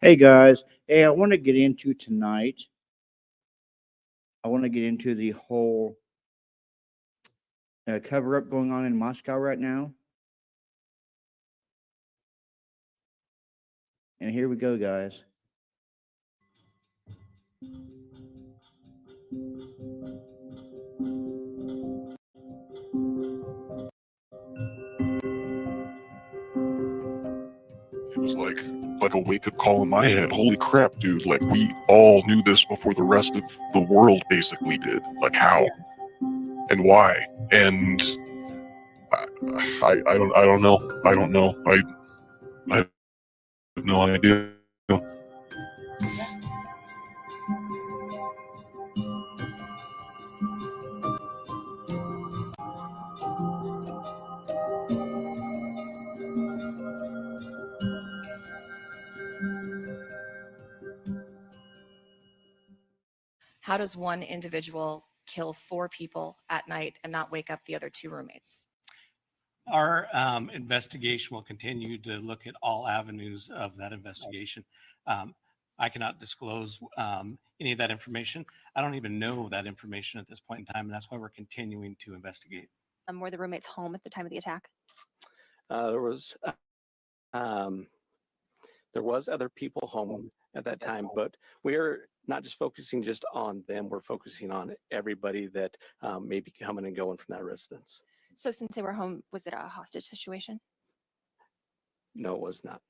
Hey guys, hey, I want to get into tonight. I want to get into the whole cover up going on in Moscow right now. And here we go, guys. It was like a wake-up call in my head. Holy crap, dude. Like, we all knew this before the rest of the world basically did. Like, how? And why? And I don't know. I don't know. I have no idea. How does one individual kill 4 people at night and not wake up the other 2 roommates? Our investigation will continue to look at all avenues of that investigation. I cannot disclose any of that information. I don't even know that information at this point in time, and that's why we're continuing to investigate. Were the roommates home at the time of the attack? There was other people home at that time, but we're not just focusing just on them. We're focusing on everybody that may be coming and going from that residence. So since they were home, was it a hostage situation? No, it was not.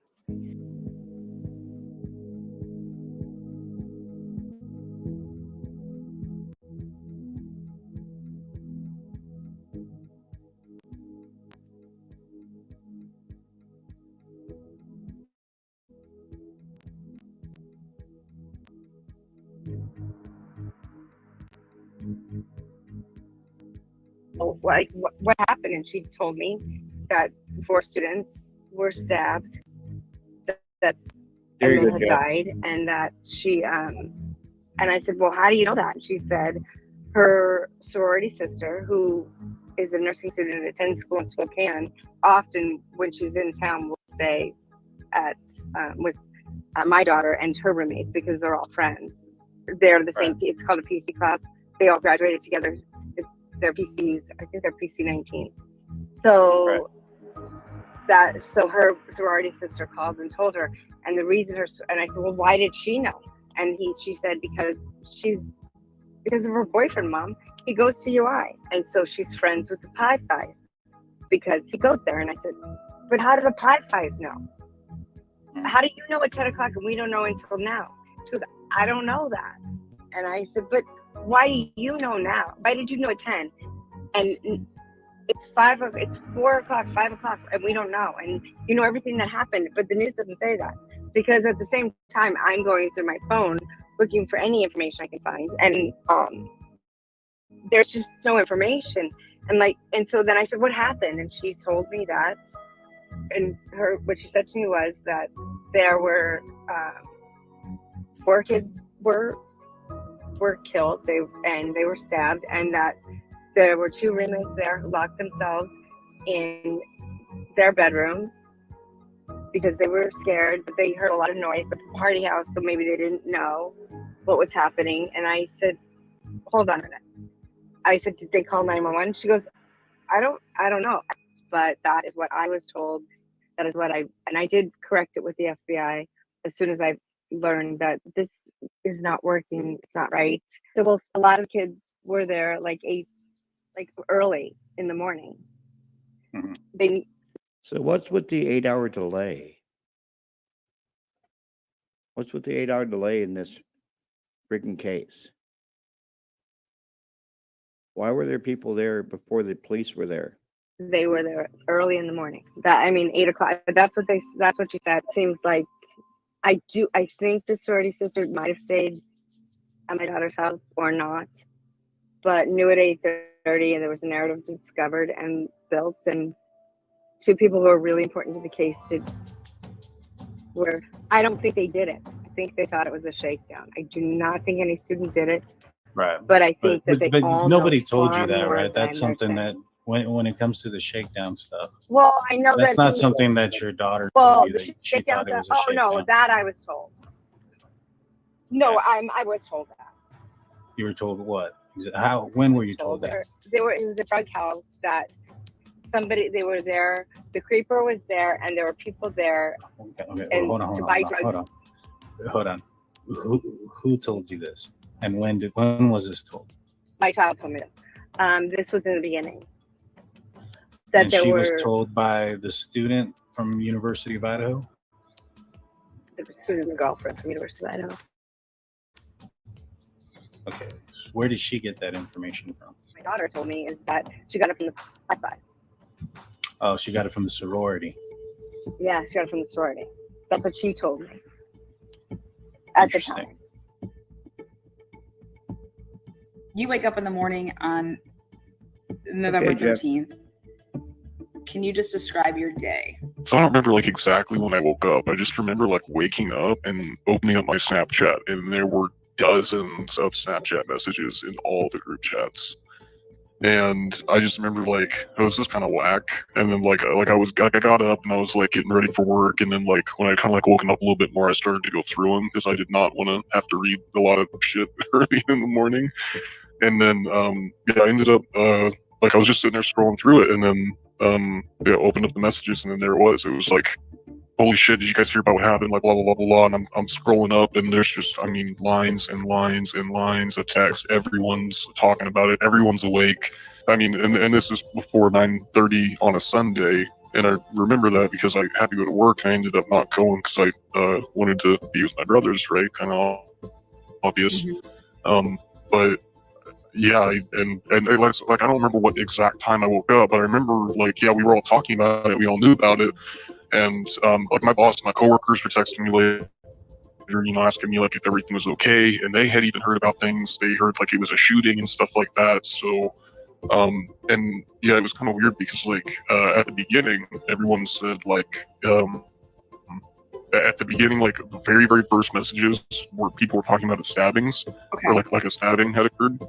Like what happened, and she told me that 4 students were stabbed, that and they had died, and that she and I said, well, how do you know that? And she said her sorority sister, who is a nursing student and attends school in Spokane, often when she's in town will stay at with my daughter and her roommates because they're all friends. They're the same. It's called a PC class. They all graduated together. They're PCs. I think they're PC 19s. So so her sorority sister called and told her, and the reason and I said, well, why did she know? And she said because of her boyfriend, Mom. He goes to UI, and so she's friends with the Pi Phis because he goes there. And I said, but how do the Pi Phis know? How do you know at 10 o'clock and we don't know until now? She goes, I don't know that. And I said, but why do you know now? Why did you know at 10? And it's 4 o'clock, 5 o'clock, and we don't know. And you know everything that happened, but the news doesn't say that. Because at the same time, I'm going through my phone looking for any information I can find. And there's just no information. And so then I said, what happened? And she told me that, and what she said to me was that there were 4 kids were killed, they were stabbed, and that there were 2 roommates there who locked themselves in their bedrooms because they were scared, but they heard a lot of noise. But it's a party house, so maybe they didn't know what was happening. And I said, hold on a minute. I said, did they call 911? She goes, I don't know. But that is what I was told. That is what and I did correct it with the FBI as soon as I learned that this is not working. It's not right. So well, a lot of kids were there like early in the morning. Mhm. So what's with the 8-hour delay? What's with the 8-hour delay in this freaking case? Why were there people there before the police were there? They were there early in the morning. 8 o'clock. That's what she said. It seems like I think the sorority sister might have stayed at my daughter's house or not, but knew at 8:30, and there was a narrative discovered and built, and 2 people who are really important to the case I don't think they did it. I think they thought it was a shakedown. I do not think any student did it, Right. but I think that they But all nobody know told you far that, more right? That's than they're something that saying. when it comes to the shakedown stuff, Well, I know that's that not something that your daughter well, told you the that she shakedown thought it was a stuff. Oh no, shakedown. that I was told. No, Okay. I was told that. You were told what? How? When were you told that? It was a drug house that they were there. The creeper was there, and there were people there. Okay. And Well, hold to buy on. Hold on. Who told you this? And when was this told? My child told me this. This was in the beginning. That And there she were was told by the student from University of Idaho? the student's girlfriend from University of Idaho. Okay. Where did she get that information from? My daughter told me is that she got it from the high-five. Oh, she got it from the sorority. Yeah, she got it from the sorority. That's what she told me at the time. You wake up in the morning on November Okay, Jeff. 13th. Can you just describe your day? So I don't remember like exactly when I woke up. I just remember like waking up and opening up my Snapchat, and there were dozens of Snapchat messages in all the group chats. And I just remember like, oh, this is kind of whack. And then like I got up and I was like getting ready for work, and then like when I kind of like woken up a little bit more, I started to go through them because I did not want to have to read a lot of shit early in the morning. And then yeah, I ended up like I was just sitting there scrolling through it, and then yeah, opened up the messages, and then there it was. It was like, holy shit, did you guys hear about what happened? Like blah blah blah blah blah. And I'm scrolling up, and there's just, I mean, lines and lines and lines of text. Everyone's talking about it. Everyone's awake. I mean, and this is before 9:30 on a Sunday. And I remember that because I had to go to work. I ended up not going because I wanted to be with my brothers, right? Kind of obvious. But yeah, and it's like I don't remember what exact time I woke up, but I remember like, yeah, we were all talking about it. We all knew about it. And like my boss, my coworkers were texting me later, you know, asking me like if everything was okay, and they had even heard about things. They heard like it was a shooting and stuff like that. So, and yeah, it was kind of weird because like at the beginning, everyone said like at the beginning, like the very first messages where people were talking about the stabbings, or like a stabbing had occurred.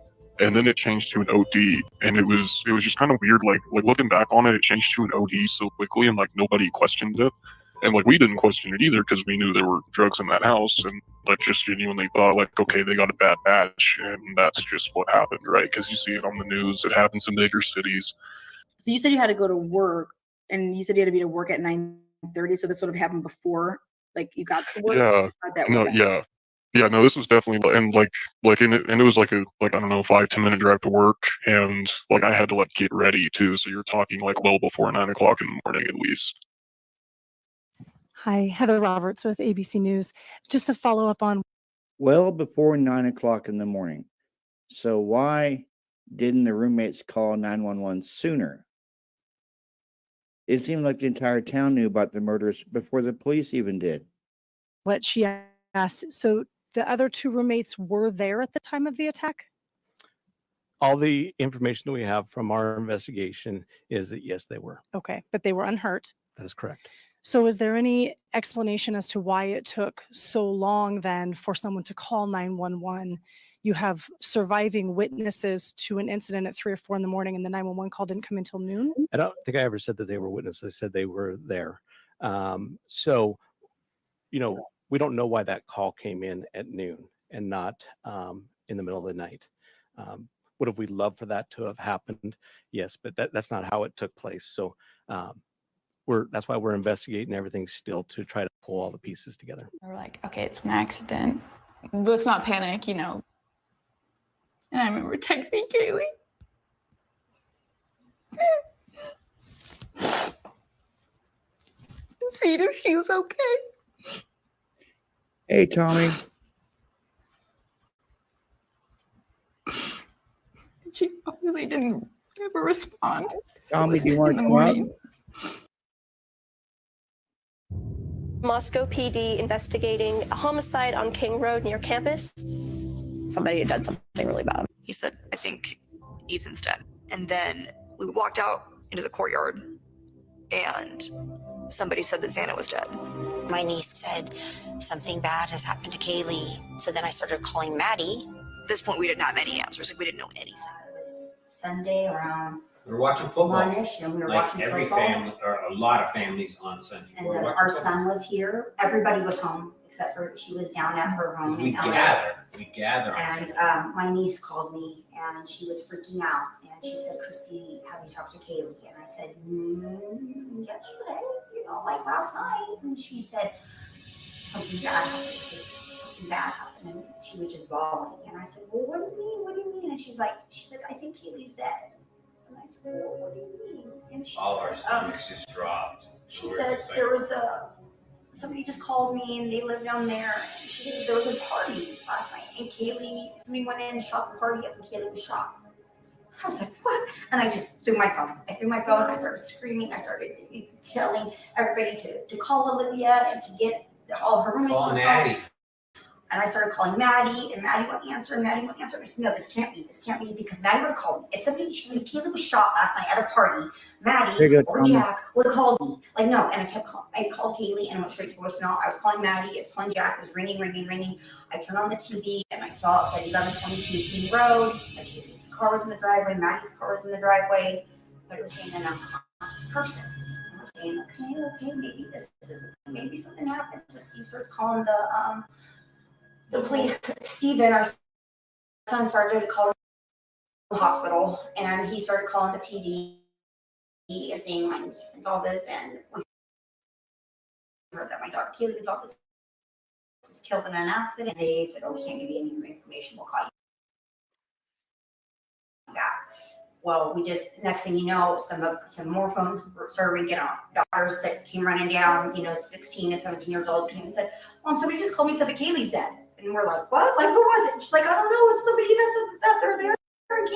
And then it changed to an OD, and it was just kind of weird. Like looking back on it, it changed to an OD so quickly, and like nobody questioned it, and like we didn't question it either because we knew there were drugs in that house, and like just genuinely thought like, okay, they got a bad batch, and that's just what happened, right? Because you see it on the news, it happens in bigger cities. So you said you had to go to work, and you said you had to be to work at 9:30. So this would have happened before, like you got to work. Yeah. Yeah, no, this was definitely, and it was like I don't know, 5-10 minute drive to work, and like I had to like get ready too. So you're talking like well before 9 o'clock in the morning at least. Hi, Heather Roberts with ABC News. Just to follow up on Well before 9 o'clock in the morning. So why didn't the roommates call 911 sooner? It seemed like the entire town knew about the murders before the police even did. what she asked. So the other 2 roommates were there at the time of the attack? All the information that we have from our investigation is that yes, they were. Okay, but they were unhurt. That is correct. So is there any explanation as to why it took so long then for someone to call 911 You have surviving witnesses to an incident at 3 or 4 in the morning, and the 911 call didn't come until noon. I don't think I ever said that they were witnesses. I said they were there. So, you know, we don't know why that call came in at noon and not in the middle of the night. Would have we loved for that to have happened? Yes, but that's not how it took place. So that's why we're investigating everything still to try to pull all the pieces together. We're like, okay, it's an accident. Let's not panic, you know. And I remember texting Kaylee. Seeing if she was okay. Hey, Tommy. She obviously didn't ever respond. Tommy, do you want to come up? Moscow PD investigating a homicide on King Road near campus. Somebody had done something really bad. He said, I think Ethan's dead. And then we walked out into the courtyard and somebody said that Xana was dead. My niece said something bad has happened to Kaylee. So then I started calling Maddie. At this point, we didn't have any answers. Like, we didn't know anything. Sunday around we were watching football. One-ish, and we were watching every football. family, or a lot of families on Sunday. And then our son was here. Everybody was home except for she was down at her home. We in LA. gather. And my niece called me and she was freaking out. And she said, Christy, have you talked to Kaylee? And I said, yesterday, you know, like last night. And she said, something bad happened. Something bad happened. And she was just bawling. And I said, well, what do you mean? What do you mean? And she said, I think Kaylee's dead. And I said, well, what do you mean? And she all said, our stomachs just dropped. She said there was somebody just called me and they live down there. And she said there was a party last night and somebody went in and shot the party up and Kaylee was shot. I was like, what? And I just threw my phone. I started screaming. I started telling everybody to call Olivia and to get all her roommates on the phone. And I started calling Maddie, and Maddie wouldn't answer, and Maddie wouldn't answer. And I said, no, this can't be, because Maddie would have called me. If Kaylee was shot last night at a party, Maddie or Jack would have called me. Like, no, and I called Kaylee and went straight to voicemail. I was calling Maddie, I was calling Jack, it was ringing. I turned on the TV, and I saw it said 1122 King Road. Like, Kaylee's car was in the driveway, Maddie's car was in the driveway, but it was saying an unconscious person. And I was saying, okay, maybe this is, maybe something happened. So Steve starts calling the police. Steven, our son, started to call the hospital, and he started calling the PD and saying my niece all this, and we heard that my daughter Kaylee Gonzalez was killed in an accident. They said, oh, we can't give you any more information, we'll call you back. Well, we just, next thing you know, some more phones started ringing. Our daughters that came running down, 16 and 17 years old, came and said, Mom, somebody just called me and said that Kaylee's dead. And we're like, what? Like, who was it? She's like, I don't know. It's somebody that they're there and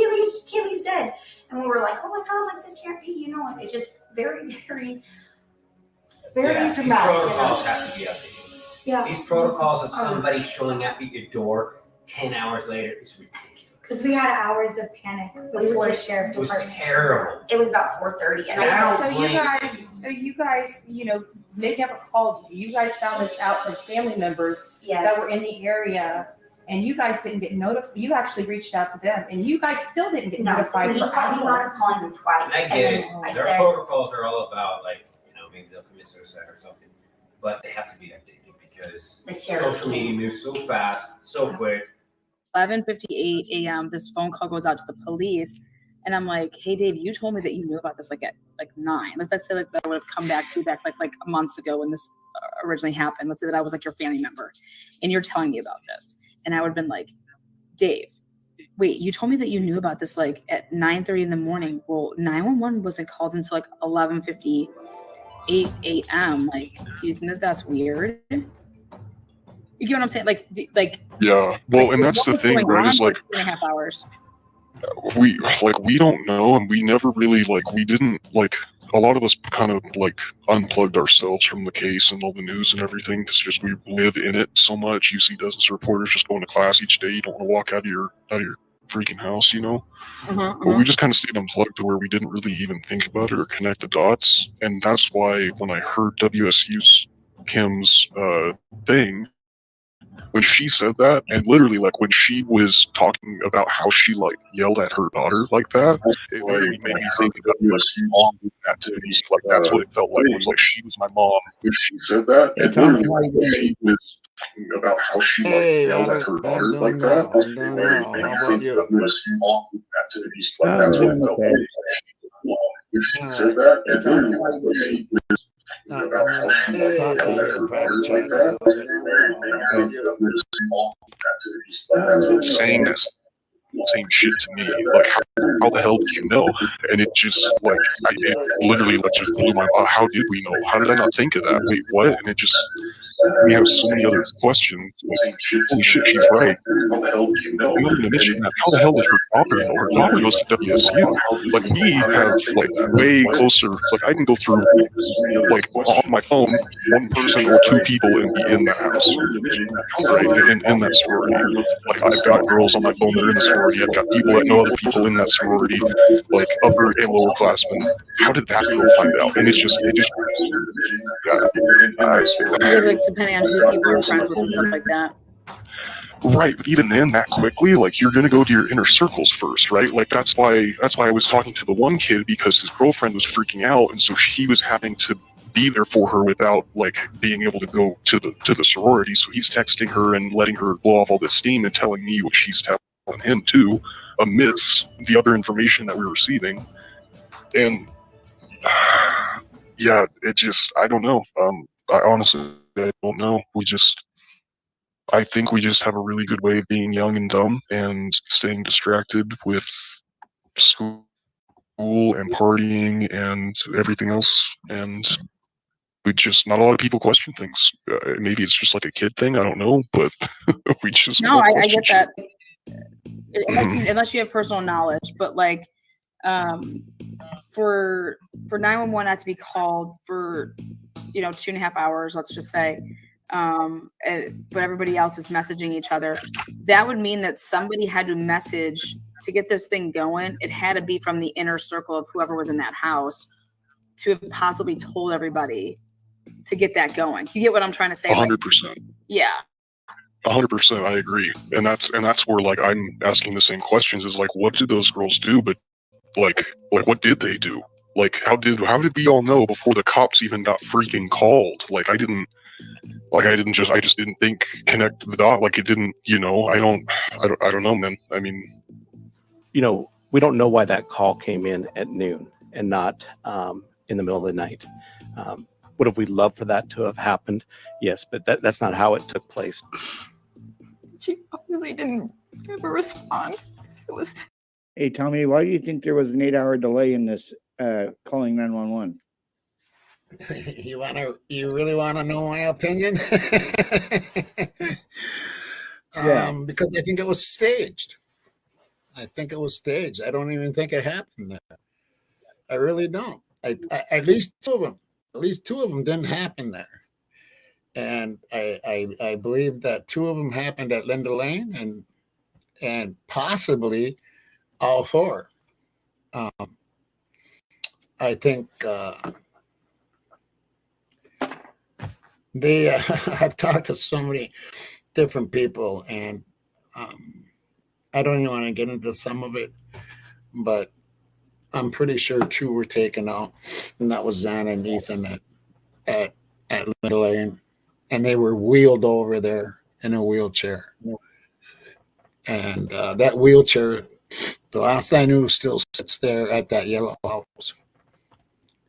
Kaylee's dead. And we were like, oh my God, like this can't be, and it's just very, very, very dramatic. These protocols have to be updated. Yeah. These protocols of somebody showing up at your door 10 hours later is ridiculous. Because we had hours of panic before the sheriff department. It was terrible. It was about 4:30. So you guys, they never called you. You guys found this out from family members that were in the area, and you guys didn't get notified. You actually reached out to them, and you guys still didn't get notified. He wanted to call them twice. And I get it. Their protocols are all about, maybe they'll commit suicide or something, but they have to be updated because social media moves so fast, so quick. 11:58 a.m. This phone call goes out to the police, and I'm like, "Hey, Dave, you told me that you knew about this at 9. Let's say that I would have come back like months ago when this originally happened. Let's say that I was your family member, and you're telling me about this, and I would have been like, Dave, wait, you told me that you knew about this at 9:30 in the morning. Well, 911 wasn't called until 11:58 a.m. Do you think that that's weird?" You get what I'm saying? Yeah. Well, and that's the thing, right? Is 2.5 hours. We don't know, and we never really we didn't a lot of us kind of unplugged ourselves from the case and all the news and everything because just we live in it so much. You see dozens of reporters just going to class each day. You don't want to walk out of your freaking house, But we just kind of stayed unplugged to where we didn't really even think about it or connect the dots, and that's why when I heard WSU's Kim's thing. when she said that, and literally like when she was talking about how she like yelled at her daughter like that, it literally made me think about like mom activities. Like that's what it felt like. It was like she was my mom. When she said that, Hey, and Tom, literally how like you when doing? she was talking about how she like Hey, yelled at Robert, her I'm daughter doing like that, well. I'm it doing literally well. made How me about think you? about those mom activities. Like I'm that's what it doing felt okay. like. When she All said right. that, and literally like when she was I'm about how gonna she like talk to yelled at you her in private daughter like chat a that, little bit. it literally made me think about those mom activities. Like that's what it saying that same shit to me. Like, how the hell did you know? And it just, like, it literally, like, just blew my mind. How did we know? How did I not think of that? Wait, what? And it just, we have so many other questions. Like, holy shit, she's right. How the hell did you know? And not even to mention that, how the hell did her daughter know? Her daughter goes to WSU. Like, we have, like, way closer, like, I can go through, like, on my phone, one person or two people and be in that house, right? In that sorority. Like, I've got girls on my phone that are in the sorority. I've got people that know other people in that sorority, like upper and lower classmen. How did that girl find out? And it just, Because like depending on who people are friends with and stuff like that. right, but even then, that quickly, like you're gonna go to your inner circles first, right? Like that's why I was talking to the one kid because his girlfriend was freaking out, and so he was having to be there for her without like being able to go to the sorority. So he's texting her and letting her blow off all this steam and telling me what she's telling him too, amidst the other information that we're receiving. And yeah, it just I don't know. I honestly I don't know. I think we just have a really good way of being young and dumb and staying distracted with school and partying and everything else. And we just, not a lot of people question things. Maybe it's just like a kid thing. I don't know, but we just No, won't I question get that. shit. Unless you have personal knowledge, but like for 911 not to be called for 2.5 hours, let's just say, but everybody else is messaging each other, that would mean that somebody had to message to get this thing going. It had to be from the inner circle of whoever was in that house to have possibly told everybody to get that going. You get what I'm trying to say? 100%. Yeah. 100%, I agree, and that's where like I'm asking the same questions. Is like, what did those girls do? But like what did they do? Like, how did we all know before the cops even got freaking called? Like, I just didn't think connect the dot. Like, it didn't. I don't know, man. I mean, we don't know why that call came in at noon and not in the middle of the night. Would have we loved for that to have happened? Yes, but that's not how it took place. She obviously didn't ever respond. It was. Hey, Tommy, why do you think there was an 8-hour delay in this calling 911? You really want to know my opinion? Yeah. Because I think it was staged. I don't even think it happened there. I really don't. At least two of them didn't happen there. And I believe that two of them happened at Linda Lane and possibly all four. I think I've talked to so many different people, and I don't even want to get into some of it, but I'm pretty sure two were taken out, and that was Zan and Ethan at Linda Lane, and they were wheeled over there in a wheelchair. And that wheelchair, the last I knew, still sits there at that yellow house.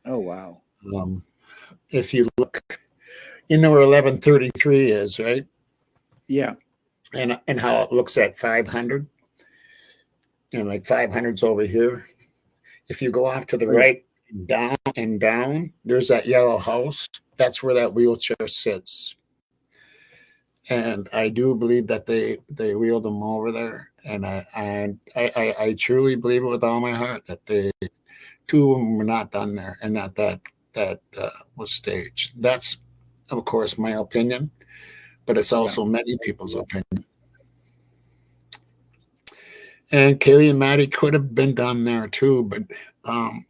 Oh, wow. If you look, you know where 1133 is, right? Yeah. And how it looks at 500. And like 500's over here. If you go off to the right, down and down, there's that yellow house. That's where that wheelchair sits. And I do believe that they wheeled them over there. And I truly believe it with all my heart that two of them were not done there, and that was staged. That's, of course, my opinion, but it's also many people's opinion. And Kaylee and Maddie could have been done there too, but I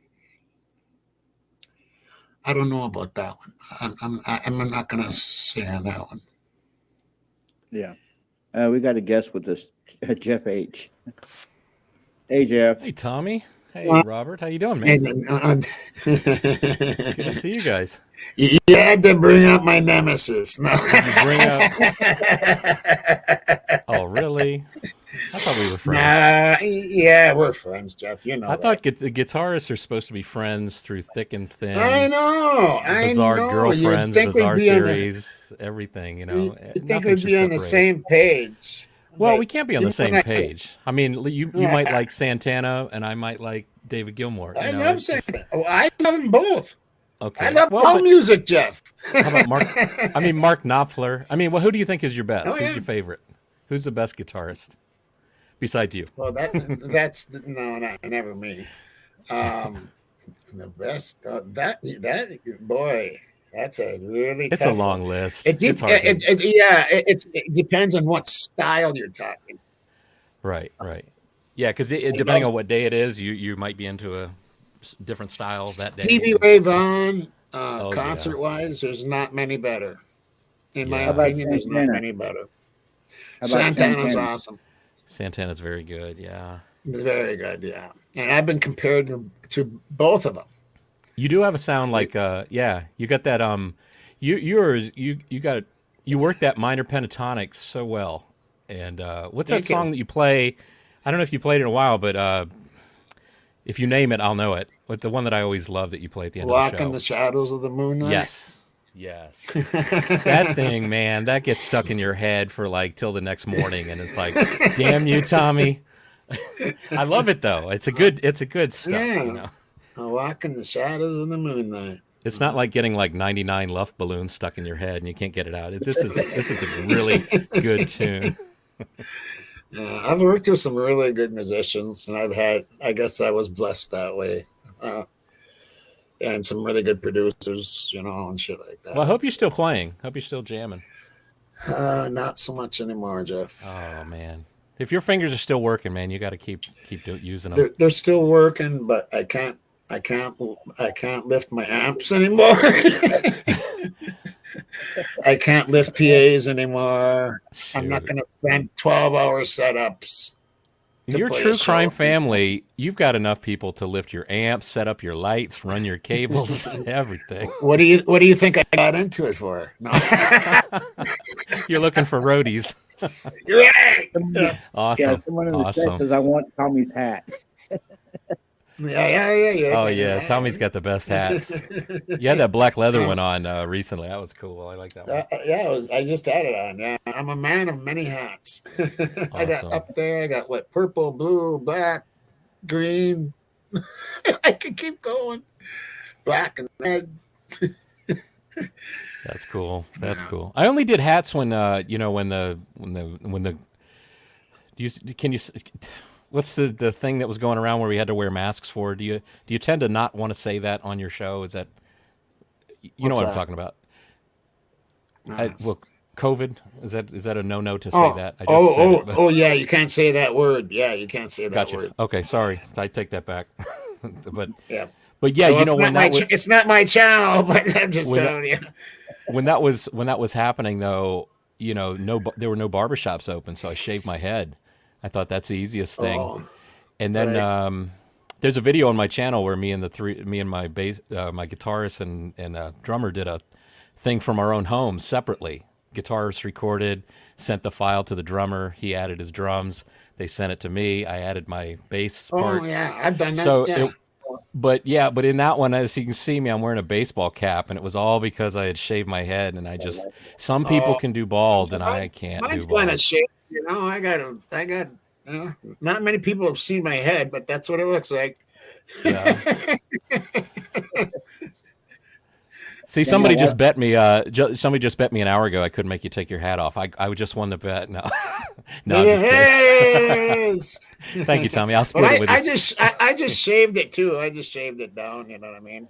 don't know about that one. I'm not going to say on that one. Yeah. We got a guest with us, Jeff H. Hey, Jeff. Hey, Tommy. Hey, Uh, Robert. How you doing, man? And, Good to see you guys. you had to bring up my nemesis. No. Did you bring up? Oh, really? I thought we were friends. Nah, yeah, we're friends, Jeff. You know I that. thought the guitarists are supposed to be friends through thick and thin. I know. Bizarre girlfriends, bizarre theories, everything. You know, you think nothing we'd should be on the separate us. same page? Well, But we can't be on you the know same that- page. I mean, you might like Santana, and I might like David Gilmour. I You know, love it's just- Santana. I love them both. Okay. I love Well, all but- music, Jeff. How about Mark? I mean, Mark Knopfler. I mean, well, who do you think is your best? Oh, Who's yeah. your favorite? Who's the best guitarist besides you? Well, that's no, not never me. The best that boy. That's a really. It's a tough long one. list. It, It's hard to- it depends on what style you're talking. Right. Yeah, because depending on what day it is, you might be into a different style that day. Stevie Ray Vaughan, Oh, concert wise, there's not many better. In my Yeah. How about opinion, there's not Santana? many better. How about Santana's Santana? awesome. Santana's very good. Yeah. Very good, yeah. And I've been compared to both of them. You do have a sound like yeah, you got that you work that minor pentatonic so well. And what's that Thank you. song that you play? I don't know if you played it in a while, but if you name it, I'll know it. But the one that I always love that you play at the end Walk of the show. in the shadows of the moonlight. Yes. That thing, man, that gets stuck in your head for like till the next morning, and it's like, damn you, Tommy. I love it though. It's a good stuff. Yeah. You know? I walk in the shadows of the moonlight. It's not like getting like 99 luft balloons stuck in your head and you can't get it out. This is a really good tune. I've worked with some really good musicians, and I guess I was blessed that way. And some really good producers, and shit like that. Well, I hope you're still playing. Hope you're still jamming. Not so much anymore, Jeff. Oh man, if your fingers are still working, man, you got to keep using them. They're still working, but I can't lift my amps anymore. I can't lift PAs anymore. I'm not going to spend 12-hour setups. In your true crime family, you've got enough people to lift your amps, set up your lights, run your cables, everything. What do you think I got into it for? No. You're looking for roadies. Right. Awesome. Yeah, someone in the chat says, I want Tommy's hat. Yeah. Oh yeah, Tommy's got the best hats. You had that black leather one on recently. That was cool. I like that one. I just had it on. Yeah, I'm a man of many hats. I got Awesome. up there. I got purple, blue, black, green. I could keep going. Black and red. That's cool. That's cool. I only did hats when what's the thing that was going around where we had to wear masks for? Do you tend to not want to say that on your show? Is that you know What's what I'm that? talking about? Masks. Well, COVID is that a no to say that? I Oh, said it, but- yeah, you can't say that word. Yeah, you can't say that Gotcha. word. Okay, sorry. I take that back. but Yeah. But yeah, Well, you know it's when not my that was, it's not my channel, but I'm just when that- telling you. when that was happening though, there were no barbershops open, so I shaved my head. I thought that's the easiest thing. Oh, And then right. there's a video on my channel where me and my bass, my guitarist and drummer did a thing from our own homes separately. Guitarist recorded, sent the file to the drummer. He added his drums. They sent it to me. I added my bass part. Oh yeah, I've done that. So, yeah. but in that one, as you can see me, I'm wearing a baseball cap, and it was all because I had shaved my head, and some people can do bald, and I can't do Mine's bald. kind of shaped, I got. Not many people have seen my head, but that's what it looks like. Yeah. See, somebody just bet me. Somebody just bet me an hour ago I couldn't make you take your hat off. I just won the bet. No, no, I'm just Yes. kidding. Thank you, Tommy. I'll But split it with you. I just shaved it too. I just shaved it down. You know what I mean?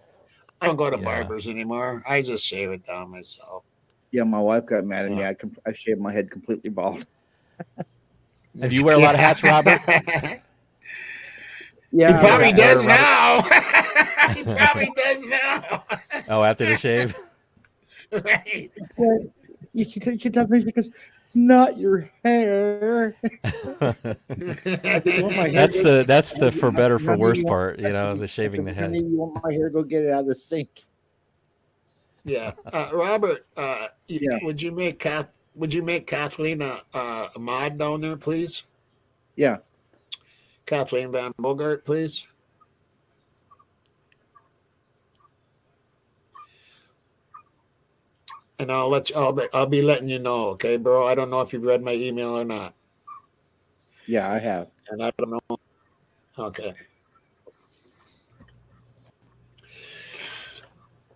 I don't go to Yeah. barbers anymore. I just shave it down myself. Yeah, my wife got mad at me. I shaved my head completely bald. Have you wear a lot of hats, Robert? Yeah, He probably Robert- does Robert- now. He probably does now. Oh, after the shave. Right. She tells me because not your hair. That's the for better for Honey, worse you want- part, you know, the shaving the Honey, head. you want my hair? Go get it out of the sink. Yeah, Robert, Yeah. would you make Kathleen a mod down there, please? Yeah. Kathleen Van Bogart, please. And I'll be letting you know, okay, bro? I don't know if you've read my email or not. Yeah, I have. And I don't know. Okay.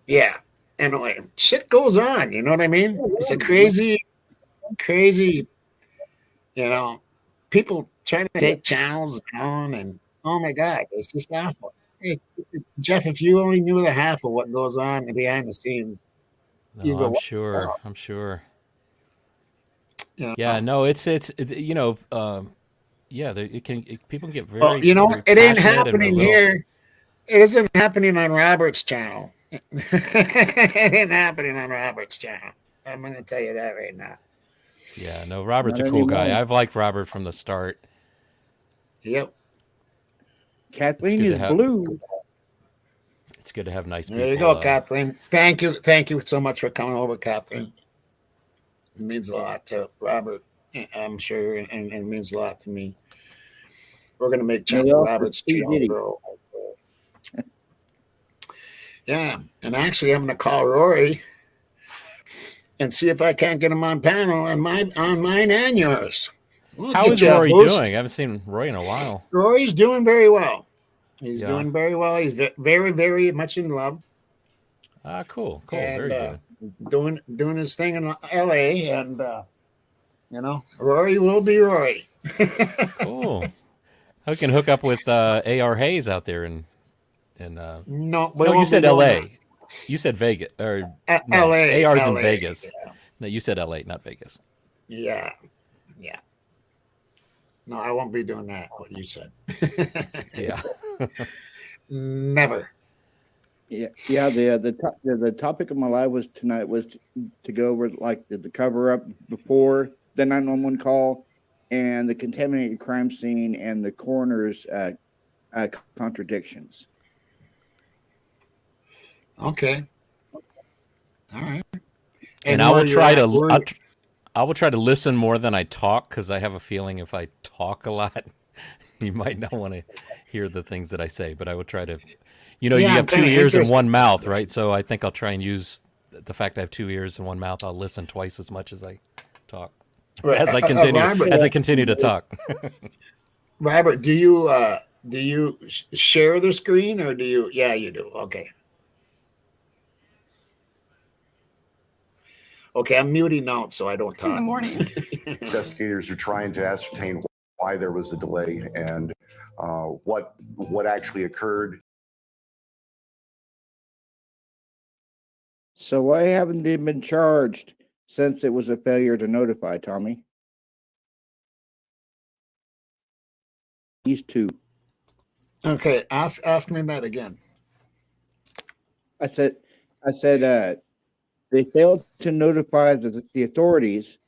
Yeah. Anyway, shit goes on. You know what I mean? It's a crazy, you know, people trying to take channels down, and oh my God, it's just awful. Hey, Jeff, if you only knew the half of what goes on behind the scenes, you No, go, I'm "What sure. the I'm sure. hell?" Yeah, no, it's you know, yeah, people can get Well, very, you know, very it ain't passionate and a happening little. here. It isn't happening on Robert's channel. It ain't happening on Robert's channel. I'm going to tell you that right now. Yeah, no, Robert's Not a cool anymore. guy. I've liked Robert from the start. Yep. Kathleen good to is have- blue. It's good to have nice people. There you go, Kathleen. Thank you so much for coming over, Kathleen. It means a lot to Robert, I'm sure, and it means a lot to me. We're going to make Robert's channel grow. Yeah, and actually, I'm going to call Rory and see if I can't get him on panel on mine and yours. We'll How get is you a Rory boost. doing? I haven't seen Rory in a while. Rory's doing very well. He's Yeah. doing very well. He's very, very much in love. Cool. And, Very good. doing his thing in LA, and you know, Rory will be Rory. Cool. I can hook up with AR Hayes out there in No, we you won't said be doing LA. that. You said Vegas or LA. AR's in LA, Vegas. yeah. No, you said LA, not Vegas. Yeah. No, I won't be doing that. What you said. Yeah. Never. Yeah. The topic of my live was tonight was to go over like the cover up before the 911 call, and the contaminated crime scene and the coroner's contradictions. Okay. All right. And I will try to. I will try to listen more than I talk, because I have a feeling if I talk a lot, you might not want to hear the things that I say. But I will try to. You know, you have 2 ears and one mouth, right? So I think I'll try and use the fact I have 2 ears and one mouth. I'll listen twice as much as I talk. Right. As I continue, Robert, as I continue to talk. Robert, do you share the screen, or do you? Yeah, you do. Okay. Okay, I'm muting out so I don't talk. In the morning. Investigators are trying to ascertain why there was a delay and what actually occurred. So why haven't they been charged since it was a failure to notify, Tommy? These two. Okay, ask me that again. I said they failed to notify the authorities,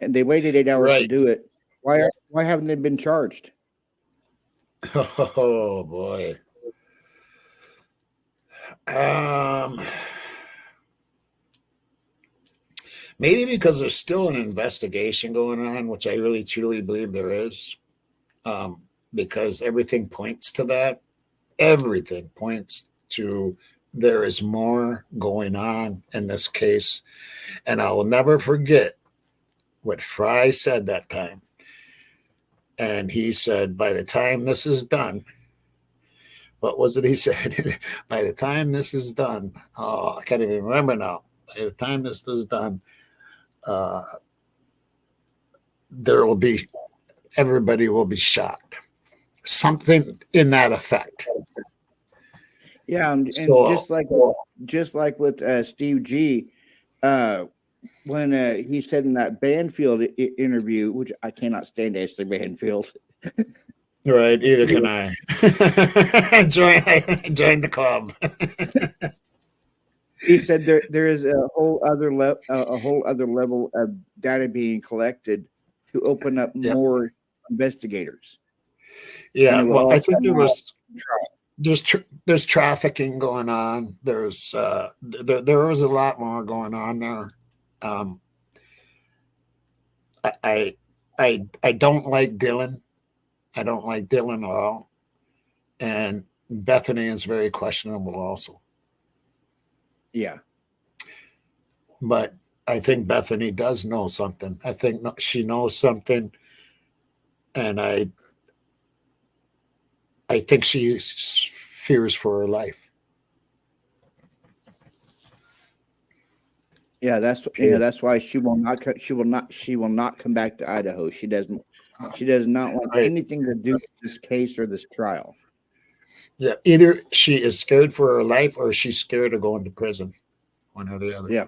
and they waited 8 hours to do it. Why haven't they been charged? Oh boy. Maybe because there's still an investigation going on, which I really truly believe there is. Because everything points to that. Everything points to there is more going on in this case. And I will never forget what Fry said that time. And he said, by the time this is done, what was it he said? By the time this is done, oh, I can't even remember now. By the time this is done, everybody will be shocked. Something in that effect. Yeah, and So- just like with Steve G, when he said in that Banfield interview, which I cannot stand Ashley Banfield. Right, either can I. Join the club. He said there is a whole other level of data being collected to open up more investigators. Yeah, And it will well, all I think come out there's trafficking going on. There's there is a lot more going on there. I don't like Dylan. I don't like Dylan at all. And Bethany is very questionable also. Yeah. But I think Bethany does know something. I think she knows something, and I think she fears for her life. Yeah, that's why she will not come back to Idaho. She does not want anything to do with this case or this trial. Yeah, either she is scared for her life or she's scared of going to prison. One or the other. Yeah.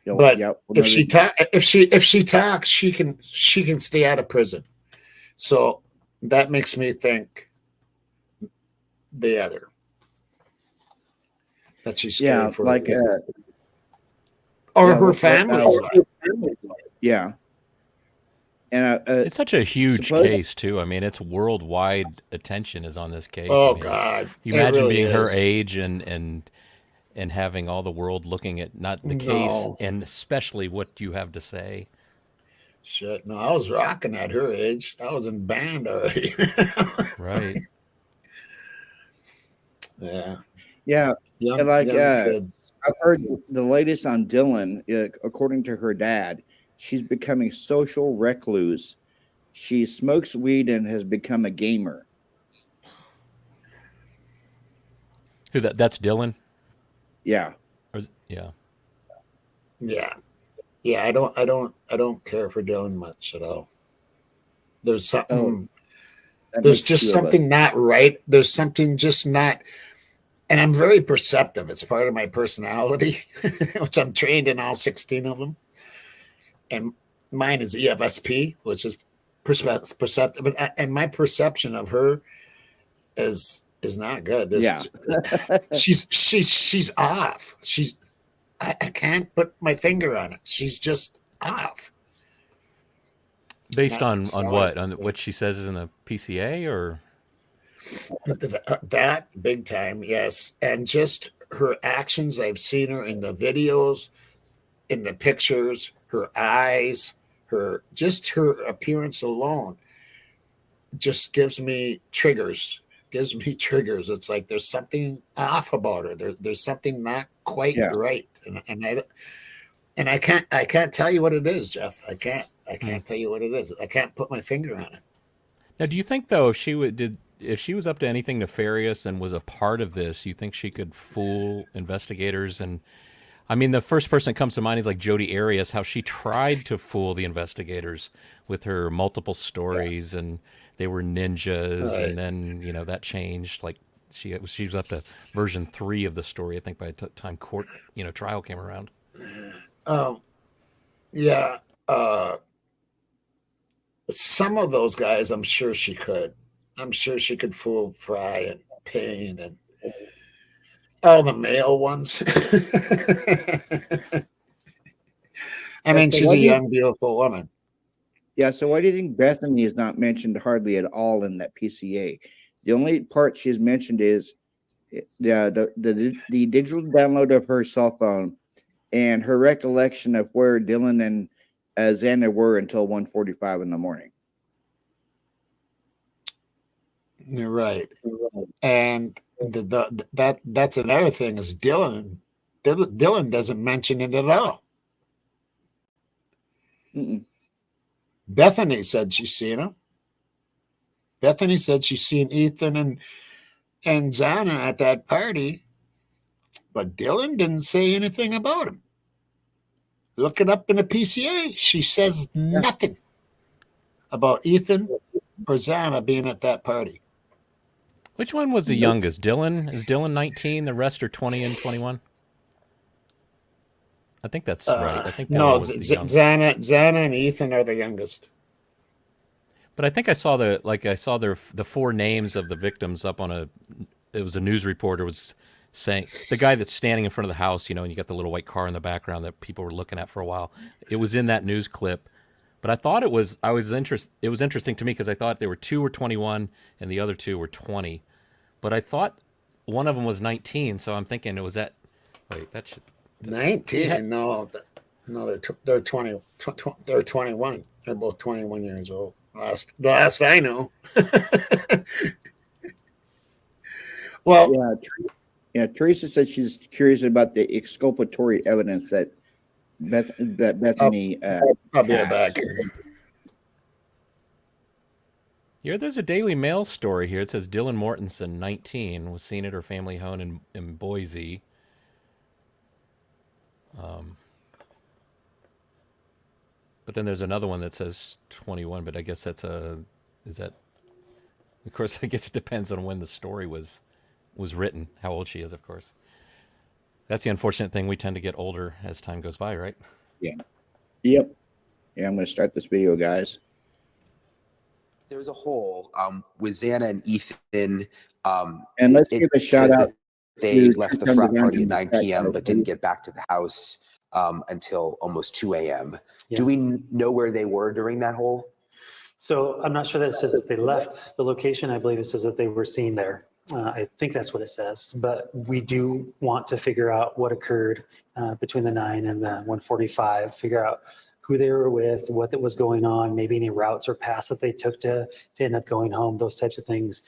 But if she talks, she can stay out of prison. So that makes me think the other. That she's scared for like her life. Or her family's life. Yeah. And it's such a huge case too. I mean, it's worldwide attention is on this case. Oh I mean, God! You imagine really being her is. age and having all the world looking at not the case and especially what you have to say. Shit! No, I was rocking at her age. I was in band already. Right. Yeah. Yeah. Young kids. I've heard the latest on Dylan. According to her dad, she's becoming social recluse. She smokes weed and has become a gamer. Who that's Dylan? Yeah. Yeah. Yeah. Yeah, I don't care for Dylan much at all. There's something there's just something not right. There's something just not, and I'm very perceptive. It's part of my personality, which I'm trained in all 16 of them. And mine is EFSP, which is perceptive. And my perception of her is not good. She's off. I can't put my finger on it. She's just off. Based on what? On what she says in the PCA or? That big time, yes. And just her actions. I've seen her in the videos, in the pictures, her eyes, her appearance alone just gives me triggers. It's like there's something off about her. There's something not quite right. And I can't tell you what it is, Jeff. I can't tell you what it is. I can't put my finger on it. Now, do you think though, if she was up to anything nefarious and was a part of this, you think she could fool investigators? And I mean, the first person that comes to mind is like Jodi Arias, how she tried to fool the investigators with her multiple stories, and they were ninjas, and then that changed. Like she was up to version 3 of the story, I think, by the time court trial came around. Yeah. Some of those guys, I'm sure she could. I'm sure she could fool Fry and Payne and all the male ones. I mean, she's a young, beautiful woman. Yeah. So why do you think Bethany is not mentioned hardly at all in that PCA? The only part she's mentioned is the digital download of her cell phone and her recollection of where Dylan and Xander were until 1:45 in the morning. You're right. And that's another thing is Dylan doesn't mention it at all. Mm-mm. Bethany said she's seen him. Bethany said she's seen Ethan and Xana at that party, but Dylan didn't say anything about him. Look it up in the PCA. She says nothing about Ethan or Xana being at that party. Which one was the youngest? Dylan? Is Dylan 19? The rest are 20 and 21? I think that's right. I think no, was the youngest. Xana and Ethan are the youngest. But I think I saw the 4 names of the victims up on it was a news reporter was saying, the guy that's standing in front of the house, and you got the little white car in the background that people were looking at for a while. It was in that news clip, but I thought it was interesting to me because I thought there were 2 were 21 and the other 2 were 20, but I thought one of them was 19. So I'm thinking it was that. Wait, that should 19? No, they're 20. They're 21. They're both 21 years old. Last I know. Well, yeah. Teresa said she's curious about the exculpatory evidence that Bethany. I'll be right back. Yeah, there's a Daily Mail story here. It says Dylan Mortensen, 19, was seen at her family home in Boise. But then there's another one that says 21, but I guess of course, I guess it depends on when the story was written, how old she is, of course. That's the unfortunate thing. We tend to get older as time goes by, right? Yeah. Yep. Yeah, I'm going to start this video, guys. There was a hole with Xana and Ethan. And let's give a shout out. They left the frat party at 9 p.m. but didn't get back to the house until almost 2 a.m. Yeah. Do we know where they were during that hole? So I'm not sure that it says that they left the location. I believe it says that they were seen there. I think that's what it says, but we do want to figure out what occurred between the 9 and the 1:45, figure out who they were with, what was going on, maybe any routes or paths that they took to end up going home, those types of things.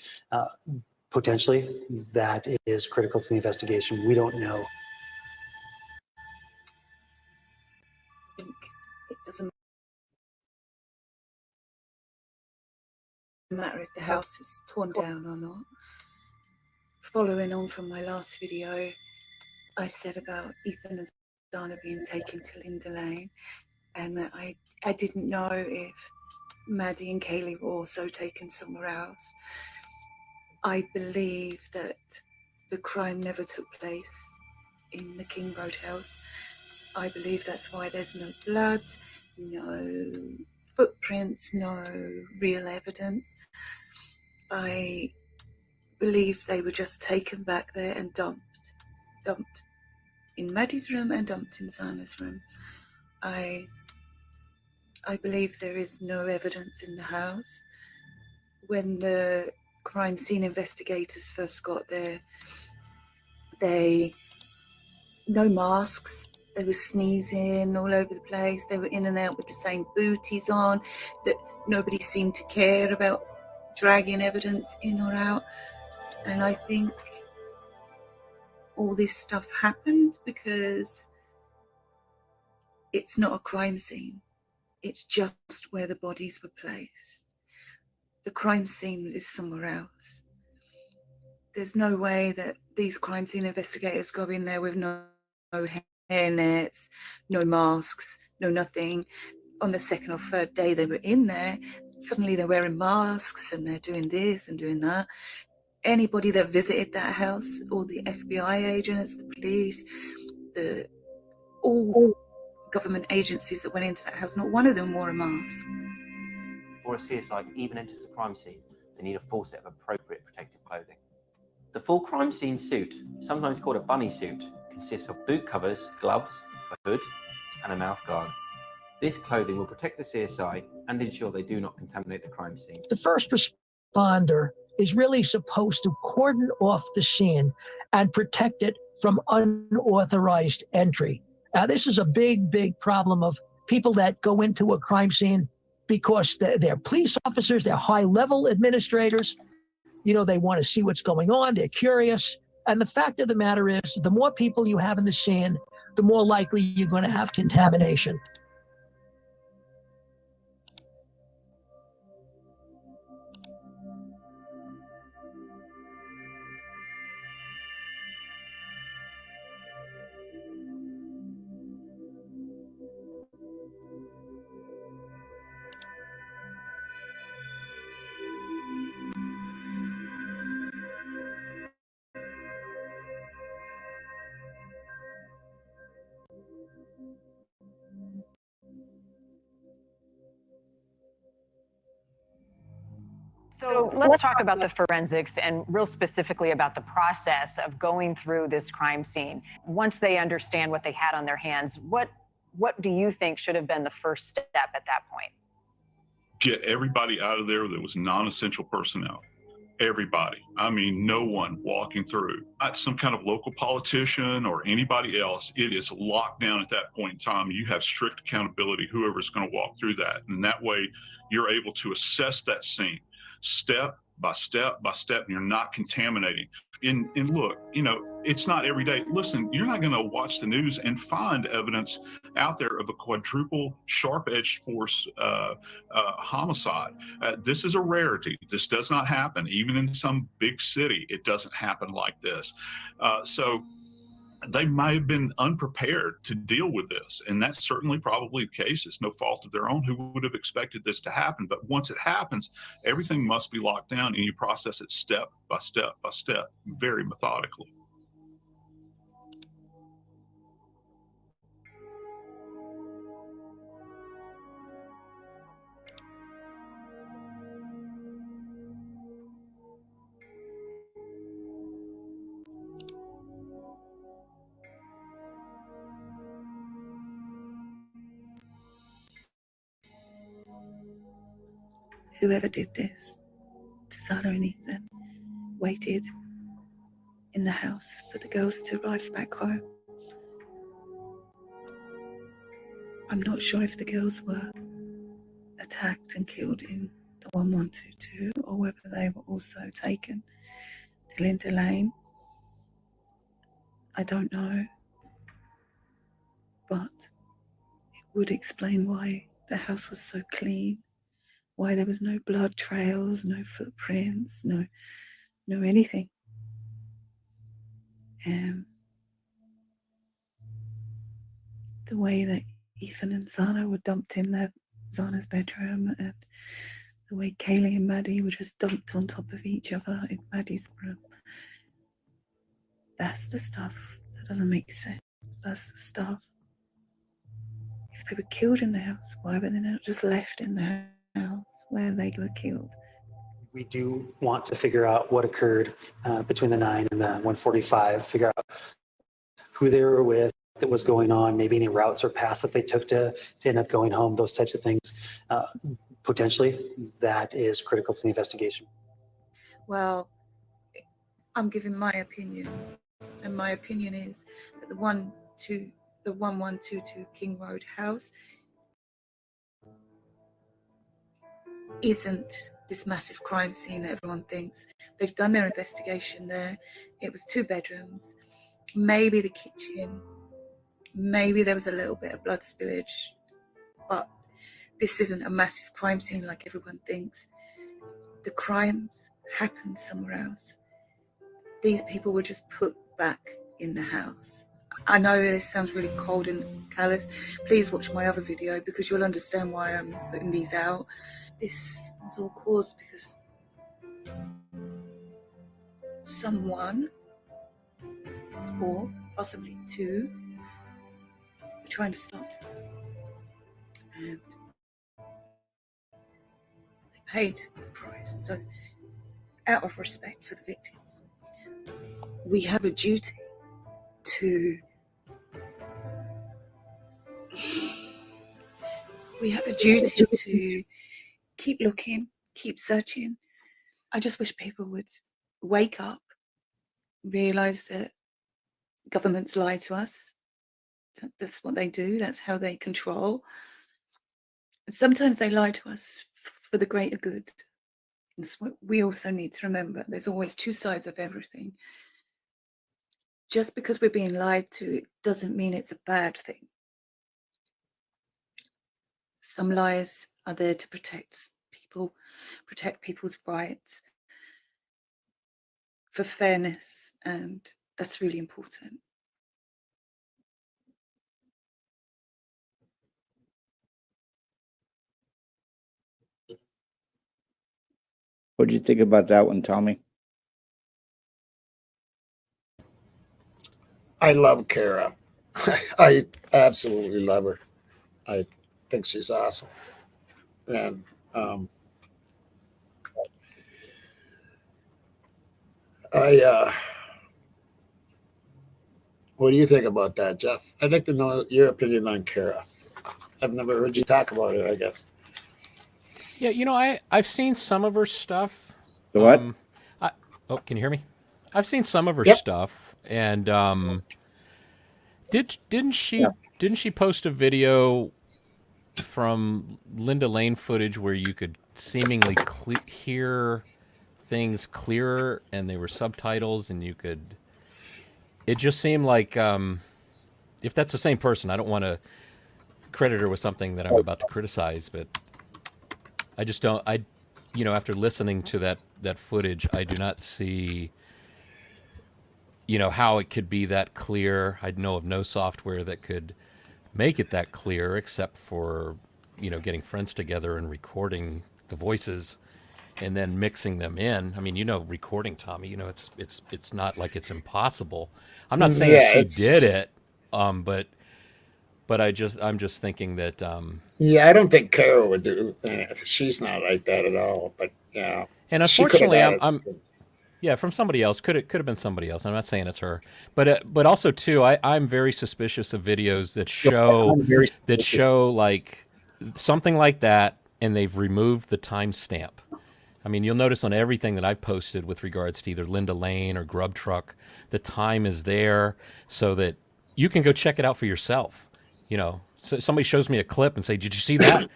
Potentially, that is critical to the investigation. We don't know. It doesn't matter if the house is torn down or not. Following on from my last video, I said about Ethan and Dana being taken to Linda Lane, and that I didn't know if Maddie and Kaylee were also taken somewhere else. I believe that the crime never took place in the King Road house. I believe that's why there's no blood, no footprints, no real evidence. I believe they were just taken back there and dumped in Maddie's room and dumped in Zana's room. I believe there is no evidence in the house. When the crime scene investigators first got there, no masks. They were sneezing all over the place. They were in and out with the same booties on. That nobody seemed to care about dragging evidence in or out. And I think all this stuff happened because it's not a crime scene. It's just where the bodies were placed. The crime scene is somewhere else. There's no way that these crime scene investigators go in there with no hairnets, no masks, no nothing. On the second or third day they were in there, suddenly they're wearing masks and they're doing this and doing that. Anybody that visited that house, all the FBI agents, the police, all government agencies that went into that house, not one of them wore a mask. Before a suicide even enters the crime scene, they need a full set of appropriate protective clothing. The full crime scene suit, sometimes called a bunny suit, consists of boot covers, gloves, a hood, and a mouth guard. This clothing will protect the CSI and ensure they do not contaminate the crime scene. The first responder is really supposed to cordon off the scene and protect it from unauthorized entry. Now, this is a big, big problem of people that go into a crime scene because they're police officers, they're high-level administrators. They want to see what's going on. They're curious. And the fact of the matter is, the more people you have in the scene, the more likely you're going to have contamination. So let's talk about the forensics and real specifically about the process of going through this crime scene. Once they understand what they had on their hands, what do you think should have been the first step at that point? Get everybody out of there that was non-essential personnel. Everybody. I mean, no one walking through. Not some kind of local politician or anybody else. It is locked down at that point in time. You have strict accountability, whoever's going to walk through that. And that way you're able to assess that scene step by step by step, and you're not contaminating. And look, you know, it's not every day. Listen, you're not going to watch the news and find evidence out there of a quadruple sharp-edged force homicide. This is a rarity. This does not happen. Even in some big city, it doesn't happen like this. So they might have been unprepared to deal with this. And that's certainly probably the case. It's no fault of their own. Who would have expected this to happen? But once it happens, everything must be locked down, and you process it step by step by step, very methodically. Whoever did this to Zara and Ethan waited in the house for the girls to arrive back home. I'm not sure if the girls were attacked and killed in the 1122 or whether they were also taken to Linda Lane. I don't know, but it would explain why the house was so clean, why there was no blood trails, no footprints, no anything. The way that Ethan and Zana were dumped in Zana's bedroom, and the way Kaylee and Maddie were just dumped on top of each other in Maddie's room. That's the stuff that doesn't make sense. That's the stuff. If they were killed in the house, why were they not just left in the house where they were killed? We do want to figure out what occurred between the 9 and the 145, figure out who they were with, that was going on, maybe any routes or paths that they took to end up going home, those types of things. Potentially, that is critical to the investigation. Well, I'm giving my opinion, and my opinion is that the 1122 King Road house isn't this massive crime scene that everyone thinks. They've done their investigation there. It was 2 bedrooms, maybe the kitchen, maybe there was a little bit of blood spillage, but this isn't a massive crime scene like everyone thinks. The crimes happened somewhere else. These people were just put back in the house. I know this sounds really cold and callous. Please watch my other video because you'll understand why I'm putting these out. This was all caused because someone, or possibly 2, were trying to stop this. And they paid the price. So, out of respect for the victims, we have a duty to keep looking, keep searching. I just wish people would wake up, realize that governments lie to us. That's what they do. That's how they control. And sometimes they lie to us for the greater good. And so we also need to remember there's always 2 sides of everything. Just because we're being lied to, it doesn't mean it's a bad thing. Some lies are there to protect people's rights, for fairness, and that's really important. What do you think about that one, Tommy? I love Kara. I absolutely love her. I think she's awesome. And What do you think about that, Jeff? I'd like to know your opinion on Kara. I've never heard you talk about it, I guess. Yeah, you know, I've seen some of her stuff. The what? Oh, can you hear me? I've seen some of her Yep. stuff, and didn't she post a video from Linda Lane footage where you could seemingly hear things clearer, and they were subtitles, and you could. It just seemed like if that's the same person, I don't want to credit her with something that I'm about to criticize, but I just don't. After listening to that footage, I do not see, how it could be that clear. I know of no software that could make it that clear, except for, getting friends together and recording the voices and then mixing them in. I mean, recording, Tommy, it's not like it's impossible. I'm not saying she did it, but I'm just thinking that. Yeah, I don't think Kara would do. She's not like that at all. But yeah, and unfortunately, yeah, from somebody else. Could have been somebody else. I'm not saying it's her, but also too, I'm very suspicious of videos that show like something like that, and they've removed the timestamp. I mean, you'll notice on everything that I've posted with regards to either Linda Lane or Grub Truck, the time is there so that you can go check it out for yourself. So somebody shows me a clip and say, "Did you see that?" And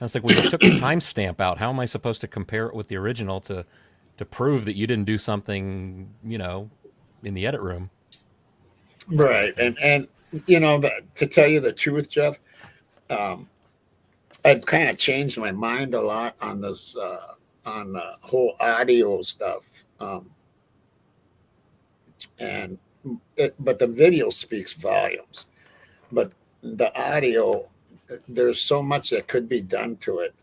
I was like, "Well, you took the timestamp out. How am I supposed to compare it with the original to prove that you didn't do something, in the edit room?" Right, and to tell you the truth, Jeff, I've kind of changed my mind a lot on this, on the whole audio stuff, but the video speaks volumes, but the audio, there's so much that could be done to it.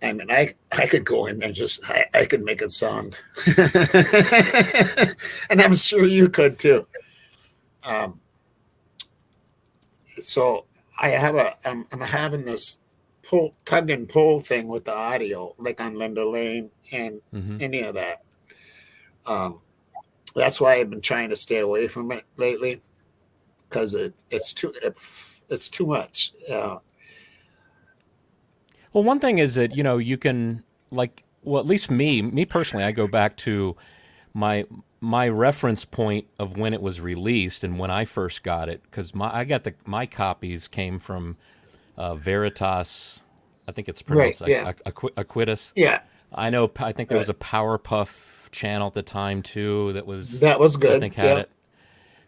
I mean, I could go in and I could make it sound, and I'm sure you could too. So I'm having this tug and pull thing with the audio, like on Linda Lane and any of that. That's why I've been trying to stay away from it lately, because it's too much. Well, one thing is that, you can, like, well, at least me personally, I go back to my reference point of when it was released and when I first got it, because my copies came from Veritas. I think it's pronounced Aquitas. Yeah. I think there was a Powerpuff channel at the time too that was good. I think had it.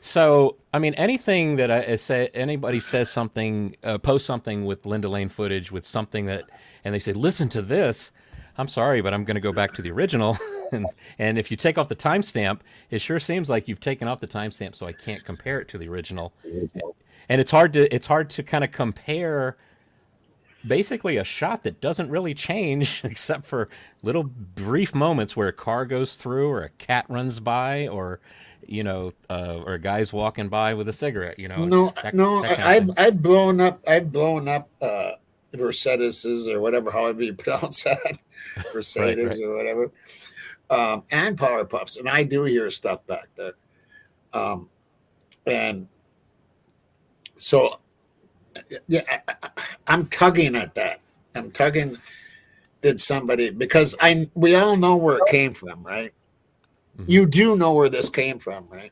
So, I mean, anything that anybody says something, post something with Linda Lane footage with something and they say, "Listen to this," I'm sorry, but I'm going to go back to the original. and if you take off the timestamp, it sure seems like you've taken off the timestamp, so I can't compare it to the original. And it's hard to kind of compare basically a shot that doesn't really change except for little brief moments where a car goes through or a cat runs by or or a guy's walking by with a cigarette. I've blown up Mercedes or whatever, however you pronounce that, Mercedes or whatever, and Powerpuffs, and I do hear stuff back there, and so yeah, I'm tugging at that. I'm tugging. Did somebody, because we all know where it came from, right? Mm-hmm. You do know where this came from, right?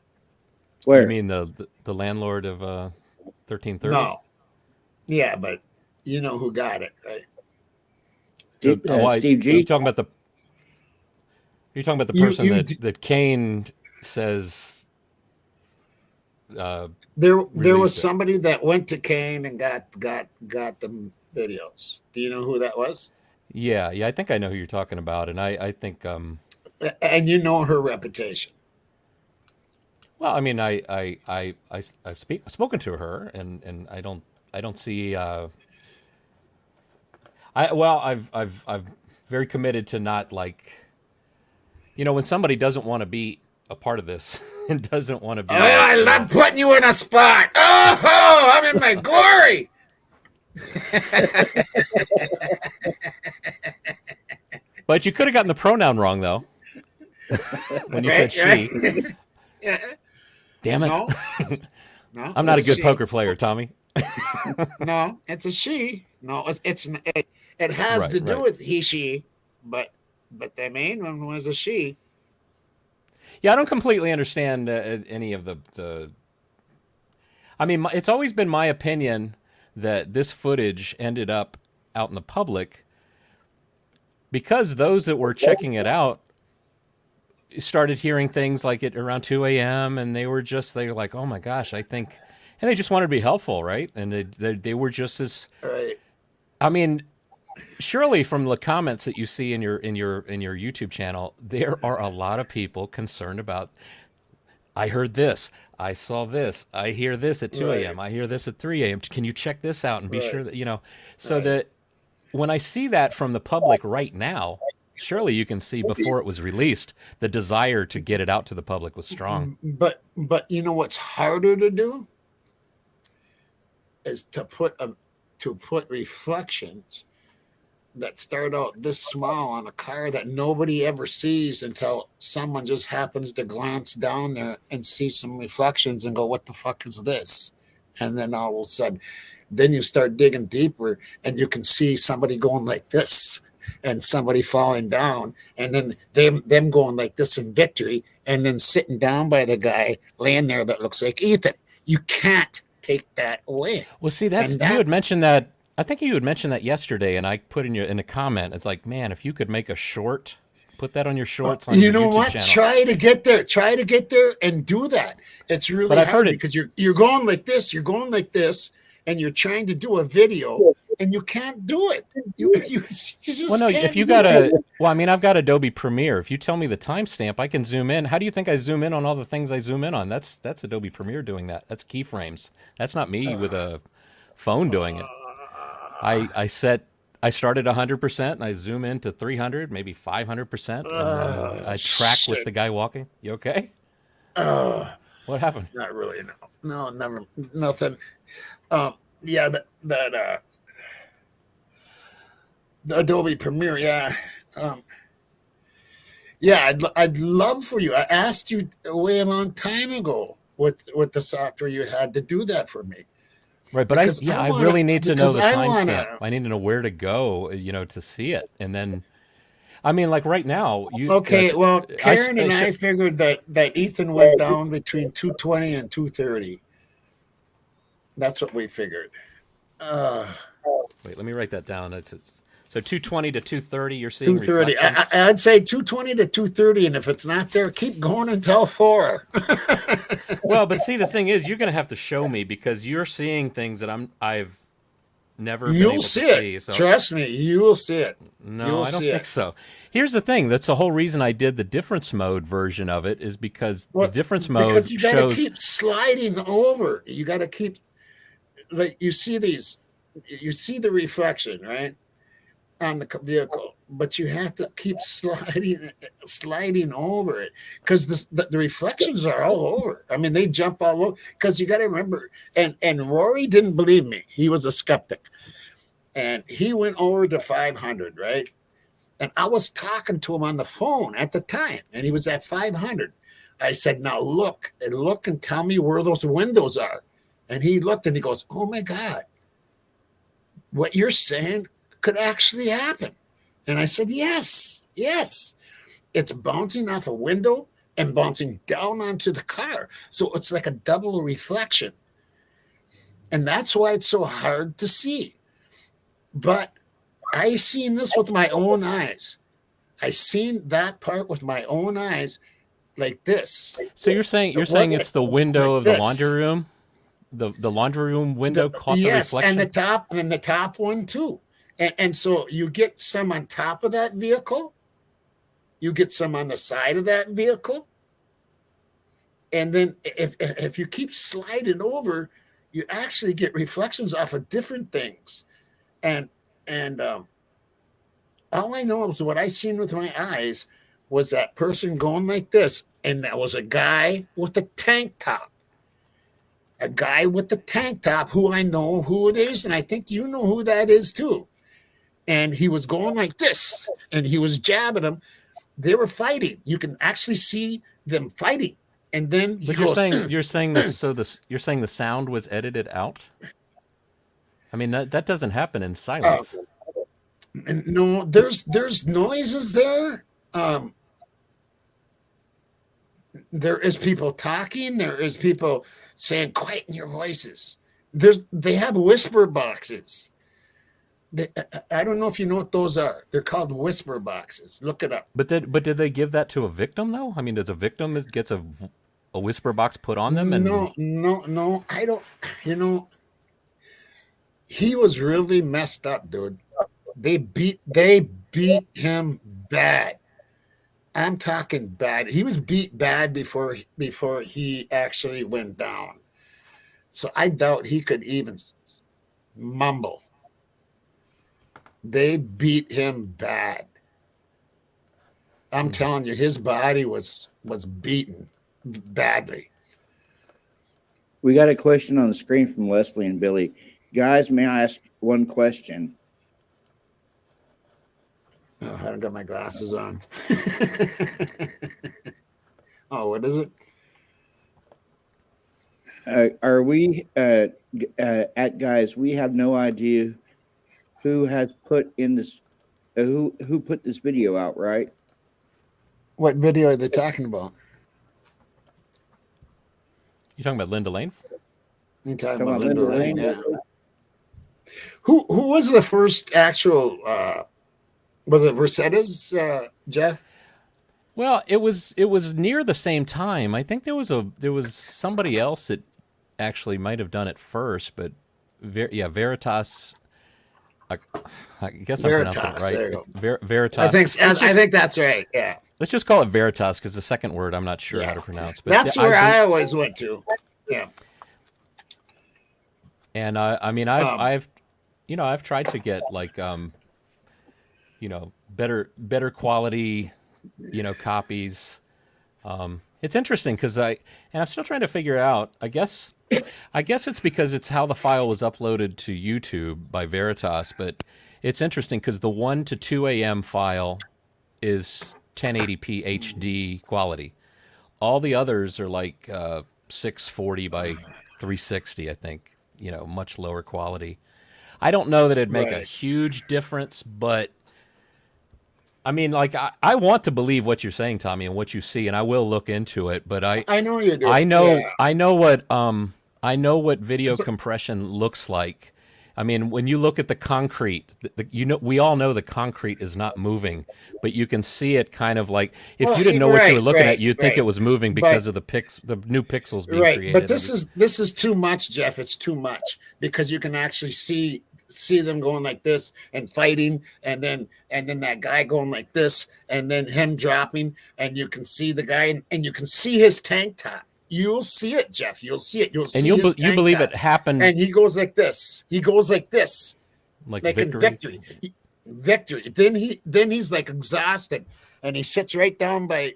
Where? You mean the landlord of 1330? No. Yeah, but you know who got it, right? Steve G. You're talking about the person that Kane says. There was somebody that went to Kane and got the videos. Do you know who that was? Yeah, I think I know who you're talking about, and I think. And you know her reputation. Well, I mean, I've spoken to her, and I don't see. I've very committed to not, like, when somebody doesn't want to be a part of this and doesn't want to be. I love putting you in a spot. Oh, I'm in my glory. But you could have gotten the pronoun wrong, though. when you said she. Yeah. Damn it. No. No. I'm not a it's good she. poker player, Tommy. No, it's a she. No, it has Right, to do right. with he, she, but the main one was a she. Yeah, I don't completely understand any of the. I mean, it's always been my opinion that this footage ended up out in the public because those that were checking it out started hearing things like it around 2 a.m. and they were like, oh my gosh, I think, and they just wanted to be helpful, right? And they were just as, Right. I mean, surely from the comments that you see in your YouTube channel, there are a lot of people concerned about. I heard this. I saw this. I hear this at 2 a.m. I hear this at 3 a.m. Can you check this out and be sure that so that when I see that from the public right now, surely you can see before it was released, the desire to get it out to the public was strong. But you know what's harder to do is to put reflections that start out this small on a car that nobody ever sees until someone just happens to glance down there and see some reflections and go, what the fuck is this? And then all of a sudden, then you start digging deeper and you can see somebody going like this and somebody falling down and then them going like this in victory and then sitting down by the guy laying there that looks like Ethan. You can't take that away. Well, see, you had mentioned that. I think you had mentioned that yesterday, and I put in a comment. It's like, man, if you could make a short, put that on your shorts on your YouTube channel. Try to get there and do that. It's really hard because you're going like this, and you're trying to do a video, and you can't do it. You just well, no, can't if you do got it. well, I mean, I've got Adobe Premiere. If you tell me the timestamp, I can zoom in. How do you think I zoom in on all the things I zoom in on? That's Adobe Premiere doing that. That's keyframes. That's not me with a phone doing it. I started 100% and I zoom into 300, maybe 500%, and then I track with the guy walking. You okay? What happened? Not really. No, never, nothing. Yeah, the Adobe Premiere. Yeah, yeah. I'd love for you. I asked you way a long time ago with the software you had to do that for me. Right, but I really need to know the timestamp. I need to know where to go, to see it, and then, I mean, like right now, well, Karen and I figured that Ethan went down between 2:20 and 2:30. That's what we figured. Wait, let me write that down. It's so 2:20 to 2:30. You're seeing 2:30. reflections? I'd say 2:20 to 2:30, and if it's not there, keep going until 4. Well, but see, the thing is, you're going to have to show me because you're seeing things that I've never been able to see. So. Trust me, you will see it. No, I don't think so. Here's the thing. That's the whole reason I did the difference mode version of it is because the difference mode because you got to shows. keep sliding over. You got to keep, like, you see the reflection, right, on the vehicle, but you have to keep sliding over it because the reflections are all over. I mean, they jump all over because you got to remember. And Rory didn't believe me. He was a skeptic, and he went over to 500, right? And I was talking to him on the phone at the time, and he was at 500. I said, "Now look and tell me where those windows are." And he looked and he goes, "Oh my God, what you're saying could actually happen." And I said, yes. It's bouncing off a window and bouncing down onto the car. So it's like a double reflection. And that's why it's so hard to see. But I seen this with my own eyes. I seen that part with my own eyes like this. So you're saying it's the window of the laundry room? The laundry room window caught the reflection? Yes, and the top one too. And so you get some on top of that vehicle. You get some on the side of that vehicle. And then if you keep sliding over, you actually get reflections off of different things. And all I know is what I seen with my eyes was that person going like this. And that was a guy with a tank top. A guy with the tank top who I know who it is. And I think you know who that is too. And he was going like this, and he was jabbing him, They were fighting. You can actually see them fighting. And then he But goes, you're saying this, so this, you're saying the sound was edited out? I mean, that doesn't happen in silence. no, there's noises there. There is people talking. There is people saying, "Quieten your voices." They have whisper boxes. I don't know if you know what those are. They're called whisper boxes. Look it up. But did they give that to a victim though? I mean, does a victim gets a whisper box put on them? And No. I don't. You know, he was really messed up, dude. They beat him bad. I'm talking bad. He was beat bad before he actually went down. So I doubt he could even mumble. They beat him bad. I'm telling you, his body was beaten badly. We got a question on the screen from Leslie and Billy. Guys, may I ask one question? Oh, I haven't got my glasses on. Oh, what is it? Are we at guys? We have no idea who has put in this. Who put this video out? Right? What video are they talking about? You talking about Linda Lane? You talking about Linda Lane? Yeah. Who was the first actual? Was it Versetta's, Jeff? Well, it was near the same time. I think there was somebody else that actually might have done it first, but Veritas. I guess Veritas, I'm pronouncing it right. There you go. Veritas. I think that's right. Yeah. Let's just call it Veritas because the second word I'm not sure how to pronounce. But that's where I always went to. Yeah. And I mean, I've tried to get like better quality, copies. It's interesting because I'm still trying to figure out. I guess it's because it's how the file was uploaded to YouTube by Veritas, but it's interesting because the 1 to 2 a.m. file is 1080p HD quality. All the others are like 640 by 360, I think. Much lower quality. I don't know that it'd make a huge difference, but I mean, like I want to believe what you're saying, Tommy, and what you see, and I will look into it. But I know you do. I know what video compression looks like. I mean, when you look at the concrete, we all know the concrete is not moving, but you can see it kind of like if you didn't know what you were looking at, you'd think it was moving because of the new pixels being created. But this is too much, Jeff. It's too much because you can actually see them going like this and fighting, and then that guy going like this, and then him dropping, and you can see the guy, and you can see his tank top. You'll see it, Jeff. You'll see it. You'll see. And you believe it happened. And he goes like this. He goes like this. Like victory. Victory. Then he's like exhausted, and he sits right down by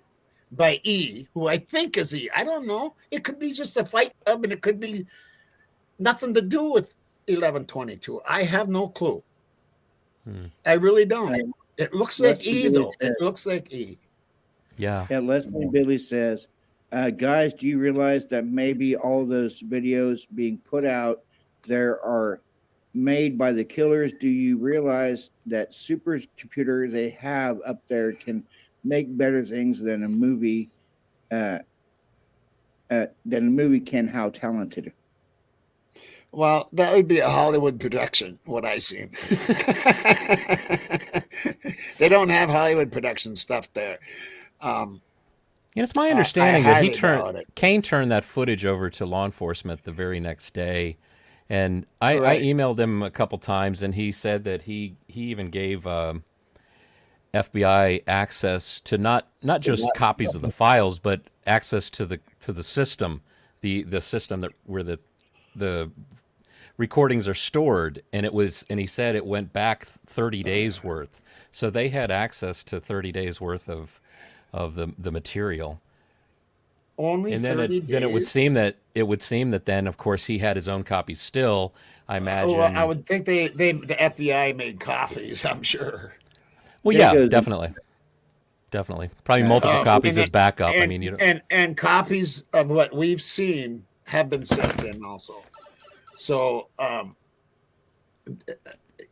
E, who I think is E. I don't know. It could be just a fight club, and it could be nothing to do with 1122. I have no clue. I really don't. It looks like E, though. It looks like E. Yeah. Yeah. Leslie Billy says, guys, do you realize that maybe all those videos being put out there are made by the killers? Do you realize that supercomputer they have up there can make better things than a movie can? How talented? Well, that would be a Hollywood production, what I seen. They don't have Hollywood production stuff there. It's my understanding that Kane turned that footage over to law enforcement the very next day, and I emailed him a couple times, and he said that he even gave FBI access to not just copies of the files, but access to the system, the system where the recordings are stored, and he said it went back 30 days worth, so they had access to 30 days worth of the material. Only and 30 days? Then it would seem that then, of course, he had his own copy still. I imagine. Well, I would think the FBI made copies. I'm sure. Well, yeah, definitely. definitely. Probably multiple copies as backup. I mean, you know, and copies of what we've seen have been sent in also. So,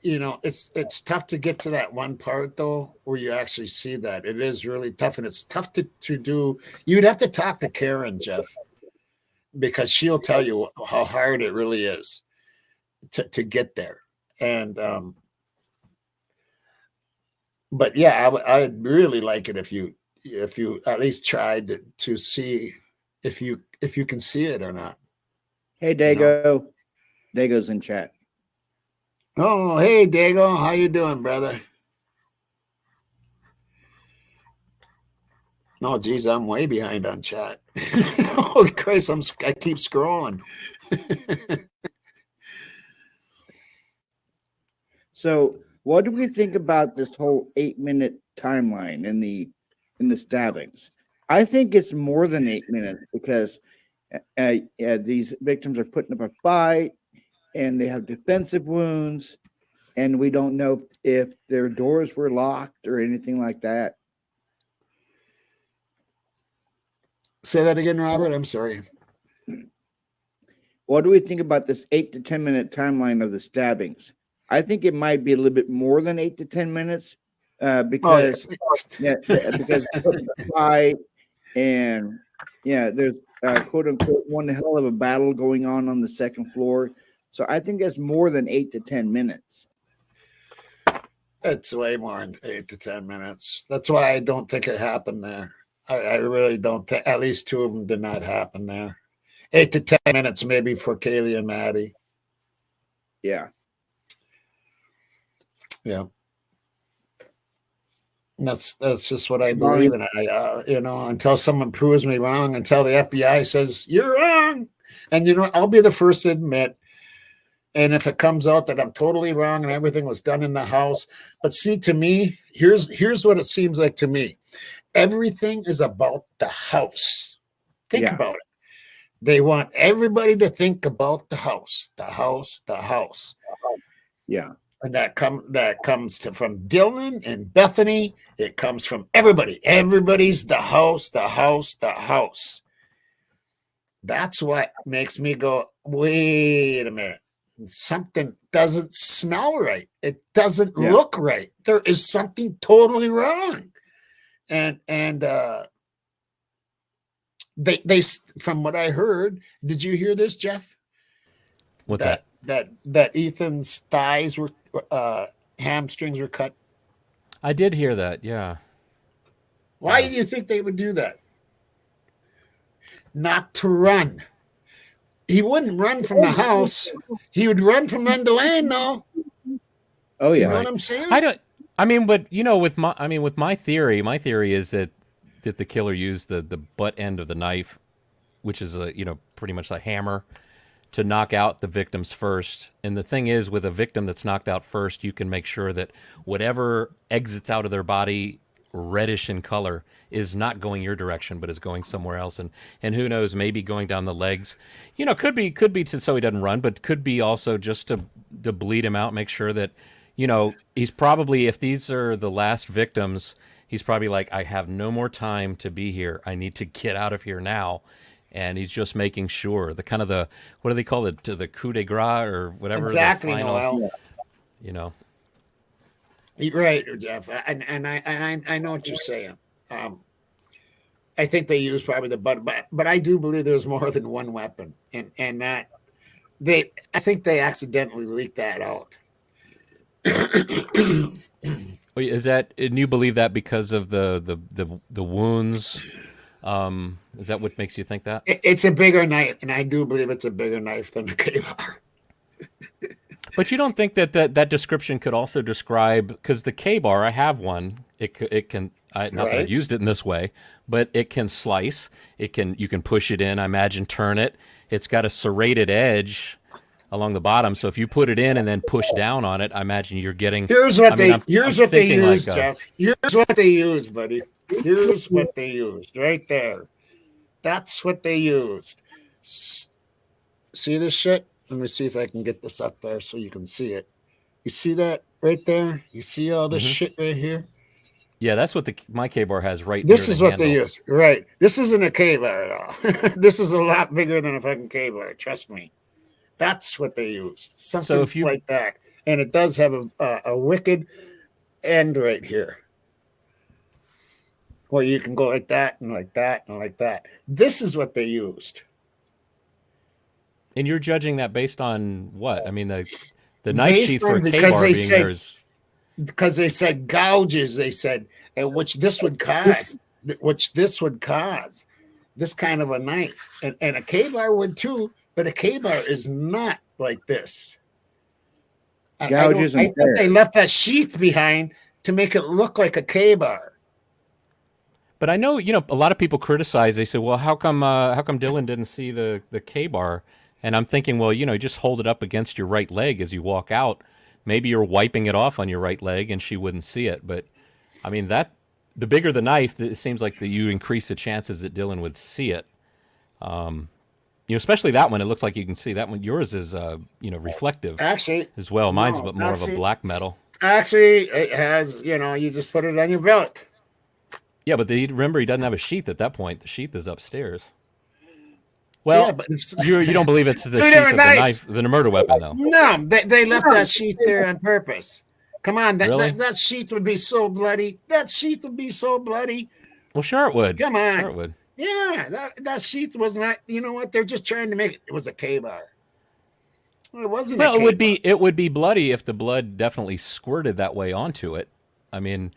you know, it's tough to get to that one part though, where you actually see that. It is really tough, and it's tough to do. You'd have to talk to Karen, Jeff, because she'll tell you how hard it really is to get there. And but yeah, I'd really like it if you at least tried to see if you can see it or not. Hey, Dago. Dago's in chat. Oh, hey, Dago. How you doing, brother? Oh, geez, I'm way behind on chat. Oh, Christ, I keep scrolling. So, what do we think about this whole 8-minute timeline in the stabbings? I think it's more than 8 minutes because these victims are putting up a fight and they have defensive wounds, and we don't know if their doors were locked or anything like that. Say that again, Robert. I'm sorry. What do we think about this 8 to 10 minute timeline of the stabbings? I think it might be a little bit more than 8 to 10 minutes because because fight and there's quote unquote one hell of a battle going on the second floor. So I think that's more than 8 to 10 minutes. It's way more than 8 to 10 minutes. That's why I don't think it happened there. I really don't think. At least 2 of them did not happen there. 8 to 10 minutes maybe for Kaylee and Maddie. Yeah. Yeah. That's just what I believe in. You know, until someone proves me wrong, until the FBI says you're wrong, and you know, I'll be the first to admit. And if it comes out that I'm totally wrong and everything was done in the house, but see, to me, here's what it seems like to me. Everything is about the house. Think about it. They want everybody to think about the house, the house, the house. Yeah. And that comes from Dylan and Bethany. It comes from everybody. Everybody's the house, the house, the house. That's what makes me go, wait a minute. Something doesn't smell right. It doesn't look right. There is something totally wrong. And they from what I heard, did you hear this, Jeff? What's that? That Ethan's thighs were hamstrings were cut. I did hear that. Yeah. Why do you think they would do that? Not to run. He wouldn't run from the house. He would run from end to lane, though. Oh yeah. You know what I'm saying? I mean, but you know, with my theory is that the killer used the butt end of the knife, which is pretty much a hammer, to knock out the victims first. And the thing is, with a victim that's knocked out first, you can make sure that whatever exits out of their body reddish in color is not going your direction, but is going somewhere else. And who knows, maybe going down the legs, could be so he doesn't run, but could be also just to bleed him out, make sure that, he's probably, if these are the last victims, he's probably like, I have no more time to be here. I need to get out of here now. And he's just making sure what do they call it? The coup de grace or whatever. Exactly, the final, Noel. You're right, Jeff. And I know what you're saying. I think they use probably the butt, but I do believe there's more than one weapon, and that I think they accidentally leaked that out. Is that, and you believe that because of the wounds? Is that what makes you think that? It's a bigger knife, and I do believe it's a bigger knife than the K-bar. But you don't think that description could also describe, because the K-bar, I have one. It can not that I've used it in this way, but it can slice. You can push it in. I imagine turn it. It's got a serrated edge along the bottom. So if you put it in and then push down on it, I imagine you're getting. Here's what they use, Jeff. Here's what they use, buddy. Here's what they used right there. That's what they used. See this shit? Let me see if I can get this up there so you can see it. You see that right there? You see all this shit right here? Yeah, that's what my K-bar has right This near is the what handle. they use. Right. This isn't a K-bar at all. This is a lot bigger than a fucking K-bar. Trust me. That's what they used. Something if you- like that. And it does have a wicked end right here, where you can go like that and like that and like that. This is what they used. And you're judging that based on what? I mean, the knife Based sheath for a on because K-bar they being said there is because they said gouges. They said which this would cause, this kind of a knife, and a K-bar would too. But a K-bar is not like this. Gouges I and think they left that sheath behind to make it look like a K-bar. But I know, a lot of people criticize. They say, "Well, how come Dylan didn't see the K-bar?" And I'm thinking, well, just hold it up against your right leg as you walk out. Maybe you're wiping it off on your right leg, and she wouldn't see it. But I mean, the bigger the knife, it seems like that you increase the chances that Dylan would see it. Especially that one. It looks like you can see that one. Yours is, reflective. Actually, as well. Mine's no, a bit more of a black metal. Actually, it has. You just put it on your belt. Yeah, but remember, he doesn't have a sheath at that point. The sheath is upstairs. Well, yeah, but you don't believe it's the sheath of the knife, the murder weapon, though. No, they left that sheath there on purpose. Come on, Really? that sheath would be so bloody. That sheath would be so bloody. Well, sure it would. Come on. Sure it would. Yeah, that sheath was not. You know what? They're just trying to make it. It was a K-bar. It wasn't. Well, it would be bloody if the blood definitely squirted that way onto it. I mean,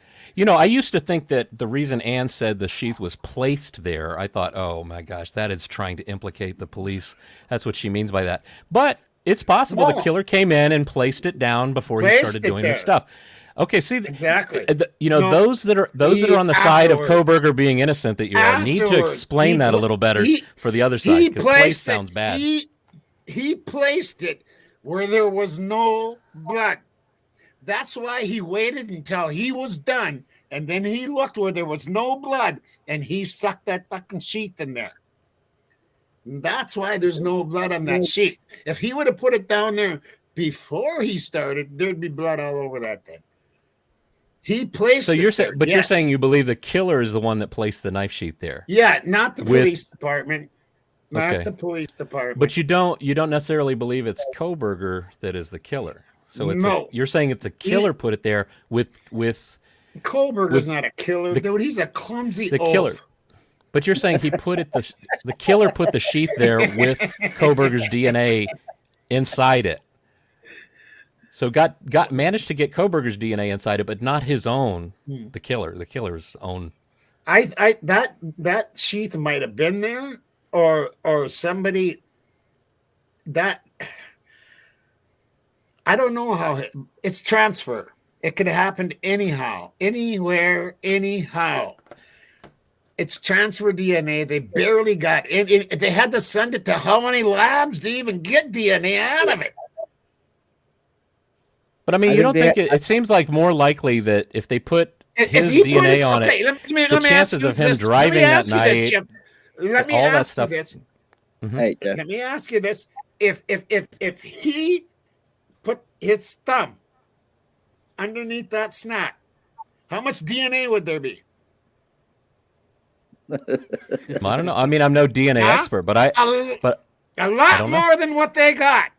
I used to think that the reason Anne said the sheath was placed there, I thought, oh my gosh, that is trying to implicate the police. That's what she means by that. But it's possible the killer came in and placed it down before he started doing his stuff. Okay, see, exactly. Those that are on the side of Koberger being innocent that you are need to explain that a little better for the other side, because place sounds bad. He placed it where there was no blood. That's why he waited until he was done, and then he looked where there was no blood, and he sucked that fucking sheath in there. And that's why there's no blood on that sheath. If he would have put it down there before he started, there'd be blood all over that thing. He placed. So you're saying, but you're saying you believe the killer is the one that placed the knife sheath there? Yeah, not the police department. Not the police department. But you don't necessarily believe it's Koberger that is the killer. So it's you're saying it's a killer put it there with Kohlberger's not a killer, dude. He's a clumsy killer. But you're saying he put it the killer put the sheath there with Kohlberger's DNA inside it. So managed to get Kohlberger's DNA inside it, but not his own. The killer's own. That sheath might have been there, or somebody that. I don't know how it's transfer. It could have happened anyhow, anywhere, anyhow. It's transfer DNA. They barely got in. They had to send it to how many labs to even get DNA out of it? But I mean, you don't think it seems like more likely that if they put his DNA on it, the chances of him driving that night, all that stuff. Hey, let me ask you this: if he put his thumb underneath that snap, how much DNA would there be? I don't know. I mean, I'm no DNA expert, but a lot more than what they got,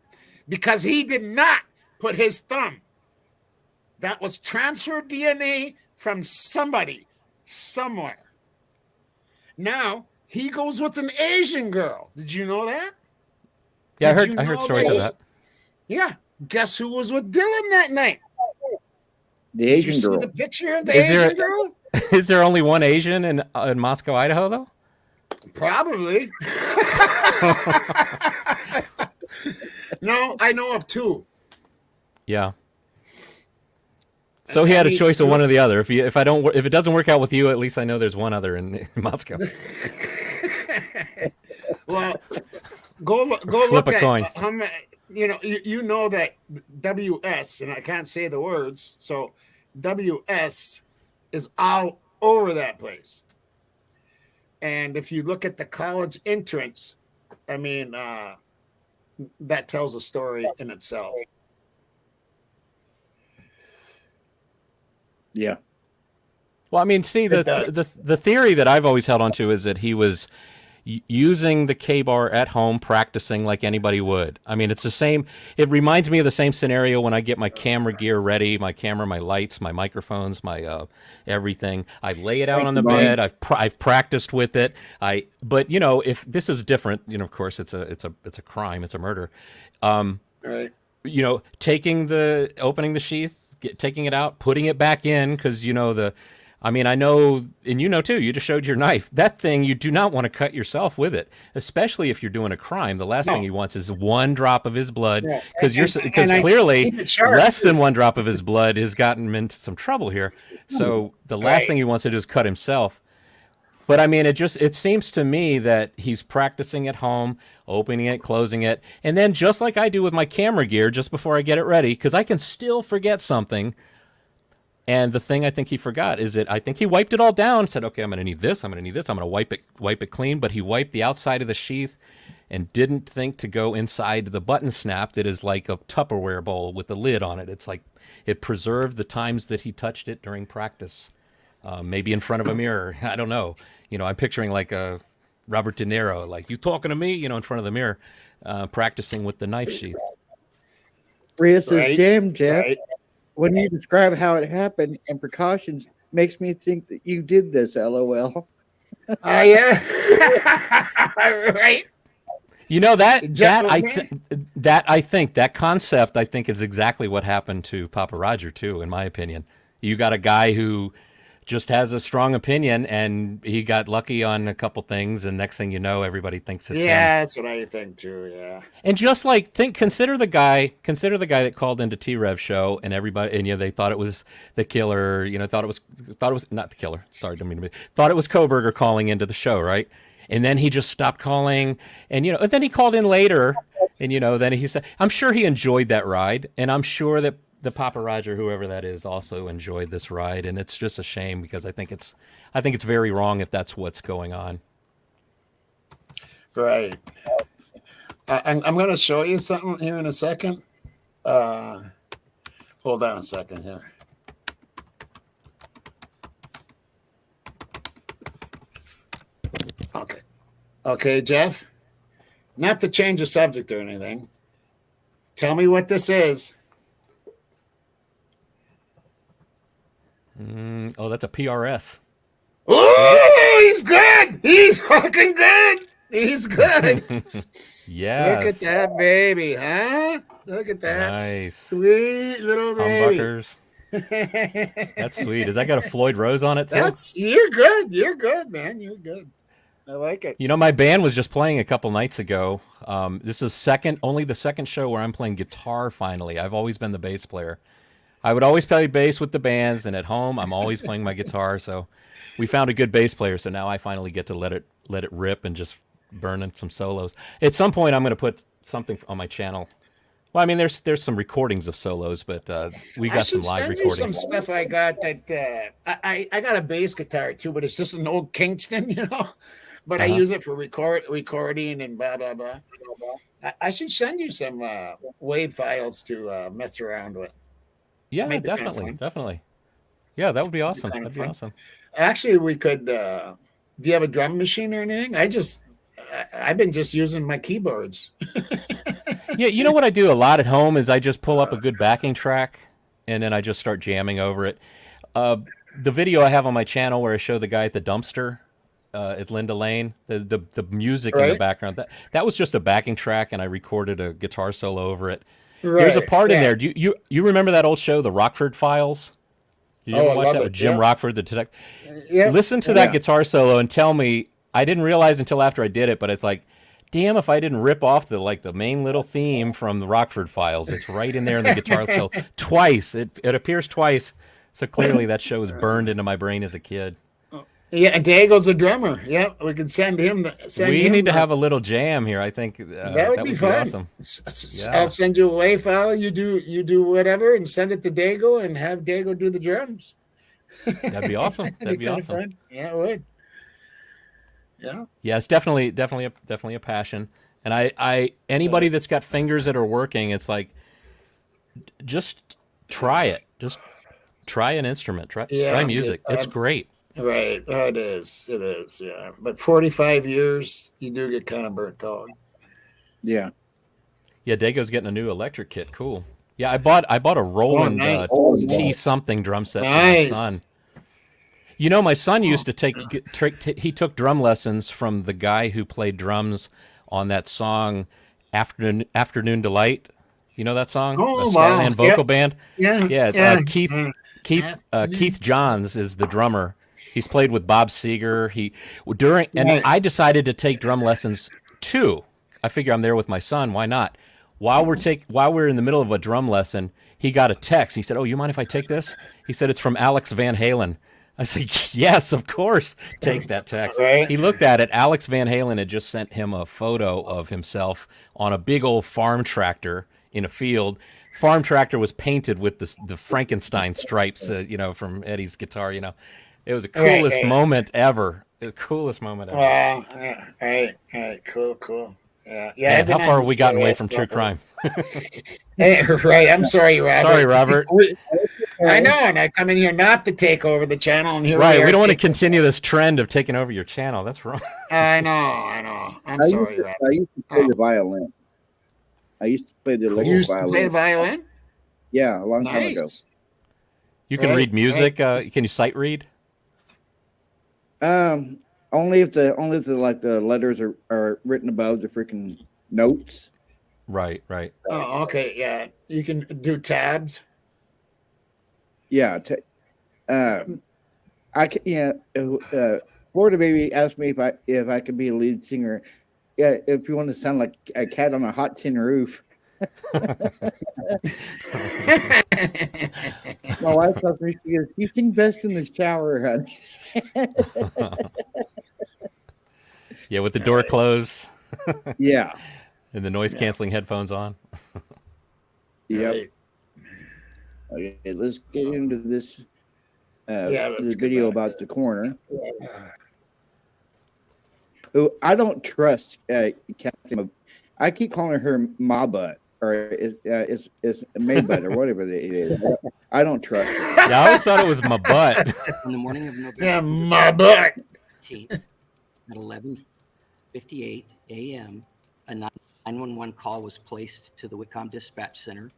because he did not put his thumb. That was transferred DNA from somebody, somewhere. Now he goes with an Asian girl. Did you know that? Yeah, I heard stories of that. Yeah. Guess who was with Dylan that night? The Asian girl. See the picture of the Asian girl? Is there only one Asian in Moscow, Idaho, though? Probably. No, I know of two. Yeah. So he had a choice of one or the other. If it doesn't work out with you, at least I know there's one other in Moscow. Well, go Flip look a coin. You know that WS, and I can't say the words, so WS is all over that place. And if you look at the college entrance, I mean, that tells a story in itself. Yeah. Well, I mean, see, the theory that I've always held onto is that he was using the K-bar at home, practicing like anybody would. I mean, it's the same. It reminds me of the same scenario when I get my camera gear ready, my camera, my lights, my microphones, my everything. I lay it out on the bed. I've practiced with it. But you know, if this is different, you know, of course, it's a crime, it's a murder. Right. You know, opening the sheath, taking it out, putting it back in, because you know I mean, I know, and you know too, you just showed your knife. That thing, you do not want to cut yourself with it, especially if you're doing a crime. The last thing he wants is one drop of his blood, because clearly less than one drop of his blood has gotten him into some trouble here. So the last thing he wants to do is cut himself. But I mean, it seems to me that he's practicing at home, opening it, closing it, and then just like I do with my camera gear, just before I get it ready, because I can still forget something. And the thing I think he forgot is that I think he wiped it all down, said, okay, I'm going to need this, I'm going to need this, I'm going to wipe it clean. But he wiped the outside of the sheath and didn't think to go inside the button snap that is like a Tupperware bowl with the lid on it. It's like it preserved the times that he touched it during practice, maybe in front of a mirror. I don't know. You know, I'm picturing like a Robert De Niro, like, you talking to me, you know, in front of the mirror, practicing with the knife sheath. Rhea says, damn, Jeff. Right. When you describe how it happened and precautions, makes me think that you did this. LOL. Oh yeah, right. You know that concept I think is exactly what happened to Papa Roger too. In my opinion, you got a guy who just has a strong opinion, and he got lucky on a couple things, and next thing you know, everybody thinks it's him. That's what I think too. Yeah. And just like consider the guy that called into T-Rev show, and everybody, and you know, they thought it was the killer. You know, thought it was not the killer. Sorry, didn't mean to be. Thought it was Koberger calling into the show, right? And then he just stopped calling, and you know, and then he called in later, and you know, then he said, I'm sure he enjoyed that ride, and I'm sure that the Papa Roger, whoever that is, also enjoyed this ride, and it's just a shame because I think it's very wrong if that's what's going on. Right. I'm going to show you something here in a second. Hold on a second here. Okay, Jeff. Not to change the subject or anything. Tell me what this is. Oh, that's a PRS. Oh, he's good. He's fucking good. He's good. Yeah. Look at that baby, huh? Look at that. Nice. Sweet little baby. Humbuckers. That's sweet. Has that got a Floyd Rose on it too? You're good. You're good, man. You're good. I like it. You know, my band was just playing a couple nights ago. This is only the second show where I'm playing guitar finally. I've always been the bass player. I would always play bass with the bands, and at home I'm always playing my guitar. So we found a good bass player. So now I finally get to let it rip and just burn in some solos. At some point, I'm going to put something on my channel. Well, I mean, there's some recordings of solos, but we got some live recordings. Some stuff I got that I got a bass guitar too, but it's just an old Kingston, you know. But I use it for recording and blah blah blah. I should send you some wave files to mess around with. Yeah, definitely. Yeah, that would be awesome. That'd be awesome. Actually, we could. Do you have a drum machine or anything? I've been just using my keyboards. Yeah, you know what I do a lot at home is I just pull up a good backing track, and then I just start jamming over it. The video I have on my channel where I show the guy at the dumpster at Linda Lane, the music in the background, that was just a backing track, and I recorded a guitar solo over it. Right, there's a part in there. Do you remember that old show, The Rockford Files? Did you ever watch that with Jim Rockford, the detective? Yeah. Listen to that guitar solo and tell me. I didn't realize until after I did it, but it's like, damn, if I didn't rip off the main little theme from the Rockford Files. It's right in there in the guitar solo twice. It appears twice. So clearly that show was burned into my brain as a kid. Yeah, and Diego's a drummer. Yeah, we can send him. We need to have a little jam here. I think that would be fun. Awesome. I'll send you a WAV file. You do whatever, and send it to Diego, and have Diego do the drums. That'd be awesome. That'd be awesome. Fun. Yeah, it would. Yeah. Yeah, it's definitely a passion. And anybody that's got fingers that are working, it's like, just try it. Just Try an instrument. Try Yeah, music. It's great. Right, it is. It is. Yeah, but 45 years, you do get kind of burnt out. Yeah. Yeah, Dago's getting a new electric kit. Cool. Yeah, I bought a Roland nice. T something drum set for my son. You know, my son used to he took drum lessons from the guy who played drums on that song Afternoon Delight. You know that song? Oh, the wow. Starland Vocal Band. Yeah. Yeah, it's Keith Johns is the drummer. He's played with Bob Seger. I decided to take drum lessons too. I figure I'm there with my son. Why not? While we're in the middle of a drum lesson, he got a text. He said, "Oh, you mind if I take this?" He said, "It's from Alex Van Halen." I said, "Yes, of course. Take that text." Right. He looked at it. Alex Van Halen had just sent him a photo of himself on a big old farm tractor in a field. Farm tractor was painted with the Frankenstein stripes, from Eddie's guitar. It was the coolest moment ever. The coolest moment ever. Wow. Right. Cool. Yeah. Man, how far have we gotten away from true crime? Hey, right. I'm sorry, Robert. Sorry, Robert. I know, and I come in here not to take over the channel, and here we don't want to continue this trend of taking over your channel. That's wrong. I know. I'm sorry, Robert. I used to play the violin. I used to play the electric You used violin. to play the violin? Yeah, a long time ago. You can read music. Can you sight read? Only if the the letters are written above the freaking notes. Right. Oh, okay. Yeah, you can do tabs. Yeah. I can. Yeah. Florida Baby asked me if I could be a lead singer. Yeah, if you want to sound like a cat on a hot tin roof. My wife tells me, she goes, "You sing best in the shower, honey." Yeah, with the door closed. Yeah. And the noise canceling headphones on. Yep. Okay, let's get into this let's video about the coroner. Who I don't trust. Kathy, I keep calling her Ma Butt or it's May Butt or whatever it is. I don't trust her. Yeah, I always thought it was my butt. On the morning of November Yeah, my butt. 18th at 11:58 a.m., a 911 call was placed to the Whitcomb Dispatch Center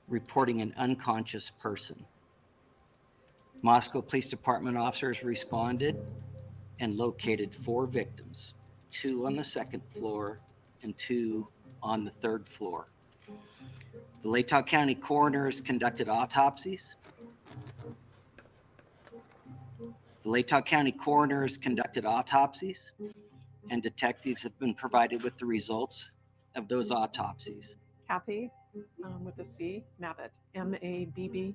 reporting an unconscious person. Moscow Police Department officers responded and located 4 victims, 2 on the 2nd floor and 2 on the 3rd floor. The Latah County coroners conducted autopsies. And detectives have been provided with the results of those autopsies. Kathy, with a C, Mabbutt, Mabbutt.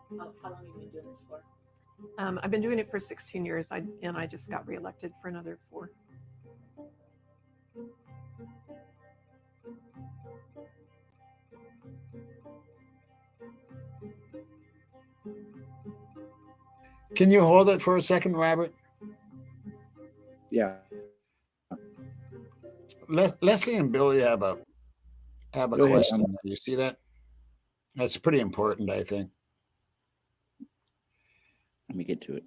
How long have you been doing this for? I've been doing it for 16 years, and I just got reelected for another 4. Can you hold it for a second, Robert? Yeah. Leslie and Billy have a Go ahead. question. Do you see that? That's pretty important, I think. Let me get to it.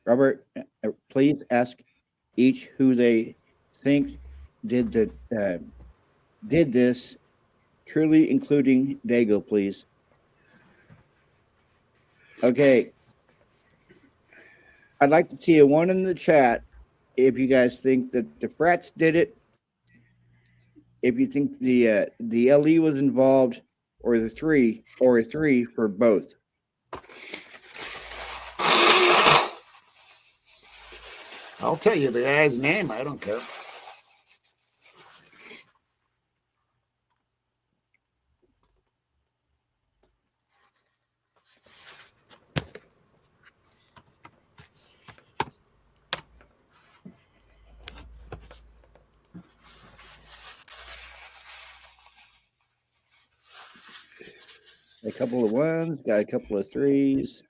Robert, please ask each who they think did this, truly including Dago, please. Okay. I'd like to see a 1 in the chat if you guys think that the frats did it, if you think the LE was involved, or the 3, or a 3 for both. I'll tell you the guy's name. I don't care. A couple of 1s, got a couple of 3s.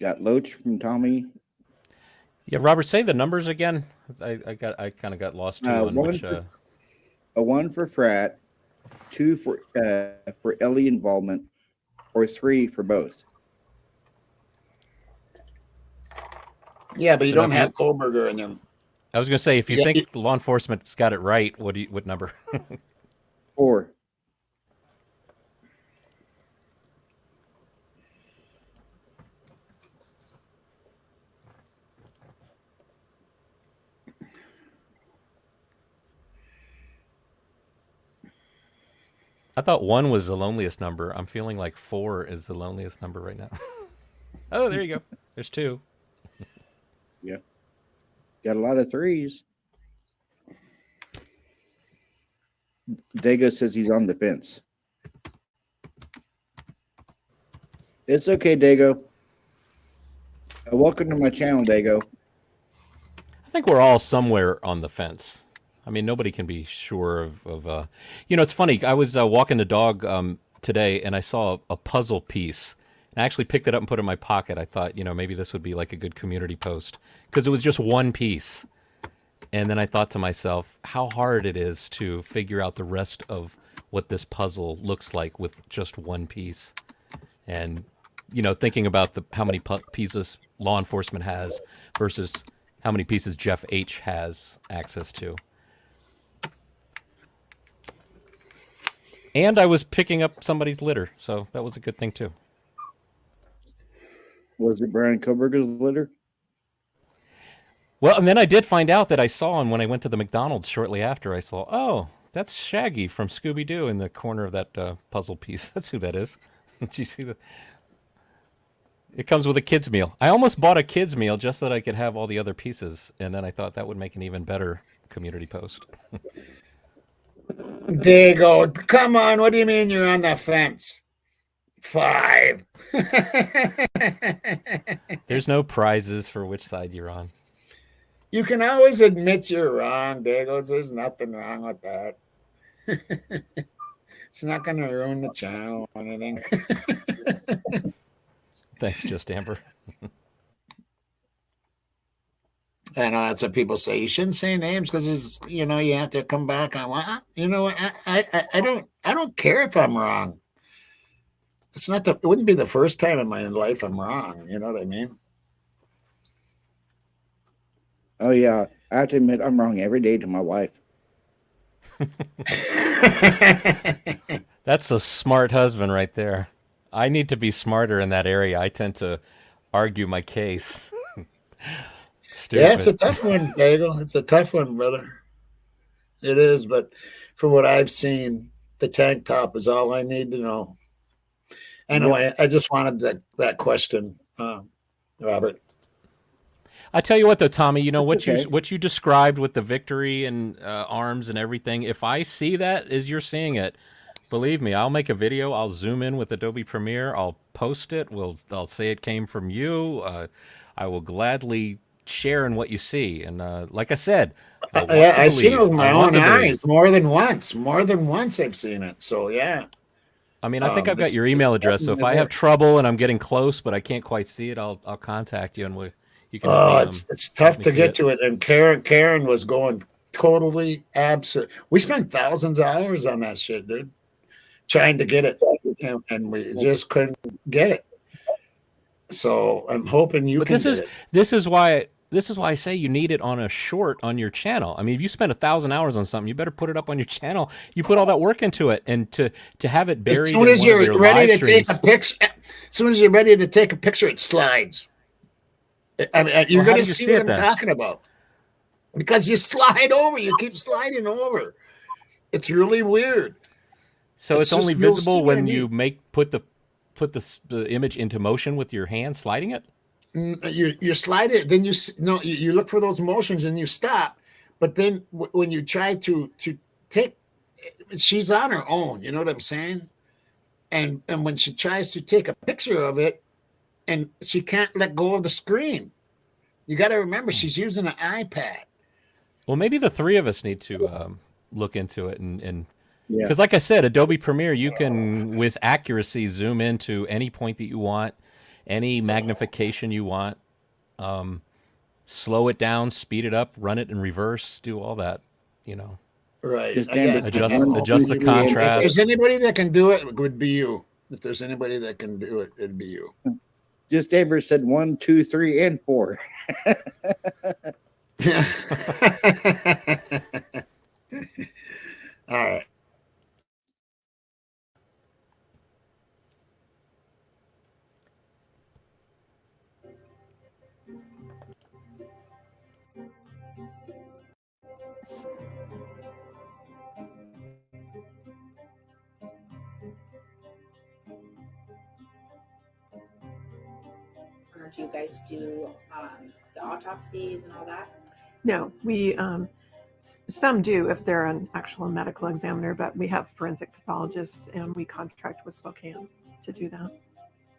Got Loach from Tommy. Yeah, Robert, say the numbers again. I kind of got lost too on One which. for, a 1 for frat, 2 for Ellie involvement, or 3 for both. Yeah, but you So now don't if you have look- Kohlberger in them. I was going to say, if you Yeah, think law enforcement's got it right, what number? 4. I thought 1 was the loneliest number. I'm feeling like 4 is the loneliest number right now. Oh, there you go. There's 2. Yeah. Got a lot of 3s. Dago says he's on the fence. It's okay, Dago. Welcome to my channel, Dago. I think we're all somewhere on the fence. I mean, nobody can be sure of it's funny. I was walking the dog today, and I saw a puzzle piece. And I actually picked it up and put it in my pocket. I thought, maybe this would be like a good community post because it was just one piece. And then I thought to myself, how hard it is to figure out the rest of what this puzzle looks like with just one piece. And, thinking about how many pieces law enforcement has versus how many pieces Jeff H. has access to. And I was picking up somebody's litter, so that was a good thing, too. Was it Brian Kohlberger's litter? Well, and then I did find out that I saw him when I went to the McDonald's shortly after. I saw, oh, that's Shaggy from Scooby-Doo in the corner of that puzzle piece. That's who that is. Did you see that? It comes with a kid's meal. I almost bought a kid's meal just so that I could have all the other pieces, and then I thought that would make an even better community post. There you go. Come on. What do you mean you're on the fence? 5. There's no prizes for which side you're on. You can always admit you're wrong, Dagos. There's nothing wrong with that. It's not going to ruin the channel or anything. Thanks, Just Amber. I know that's what people say. You shouldn't say names because it's you have to come back on. What I don't care if I'm wrong. It's not it wouldn't be the first time in my life I'm wrong. You know what I mean? Oh yeah, I have to admit I'm wrong every day to my wife. That's a smart husband right there. I need to be smarter in that area. I tend to argue my case. Stupid. Yeah, it's a tough one, Dago. It's a tough one, brother. It is, but from what I've seen, the tank top is all I need to know. Anyway, I just wanted that question, Robert. I tell you what, though, Tommy, Okay. what you described with the victory and arms and everything. If I see that as you're seeing it, believe me, I'll make a video. I'll zoom in with Adobe Premiere. I'll post it. I'll say it came from you. I will gladly share in what you see. And like I said, I've seen it with my own eyes more than once. More than once I've seen it. So yeah. I mean, I think I've got your email address. So if I have trouble and I'm getting close, but I can't quite see it, I'll contact you and you can. It's tough to get to it. And Karen was going totally absent. We spent thousands of hours on that shit, dude, trying to get it, and we just couldn't get it. So I'm hoping you can. This is why I say you need it on a short on your channel. I mean, if you spend 1,000 hours on something, you better put it up on your channel. You put all that work into it, and to have it buried. As soon as you're ready to take a picture, it slides. I mean, you're going to see what I'm talking about because you slide over. You keep sliding over. It's really weird. So it's only visible when you put the image into motion with your hand sliding it. You slide it, then you look for those motions and you stop. But then when you try to take, she's on her own. You know what I'm saying? And when she tries to take a picture of it, and she can't let go of the screen. You got to remember she's using an iPad. Well, maybe the three of us need to look into it and. Because like I said, Adobe Premiere, you can, with accuracy, zoom into any point that you want, any magnification you want. slow it down, speed it up, run it in reverse, do all that, you know. Right. Just adjust the If contrast. there's anybody that can do it, it would be you. If there's anybody that can do it, it'd be you. Just Amber said 1, 2, 3, and 4. All right. Do you guys do the autopsies and all that? No, we some do if they're an actual medical examiner, but we have forensic pathologists and we contract with Spokane to do that.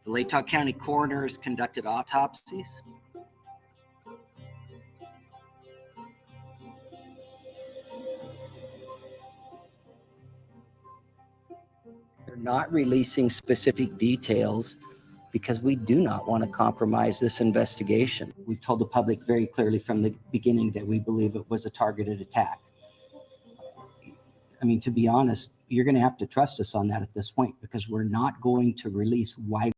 The Latah County coroners conducted autopsies. They're not releasing specific details because we do not want to compromise this investigation. We've told the public very clearly from the beginning that we believe it was a targeted attack. I mean, to be honest, you're going to have to trust us on that at this point because we're not going to release why.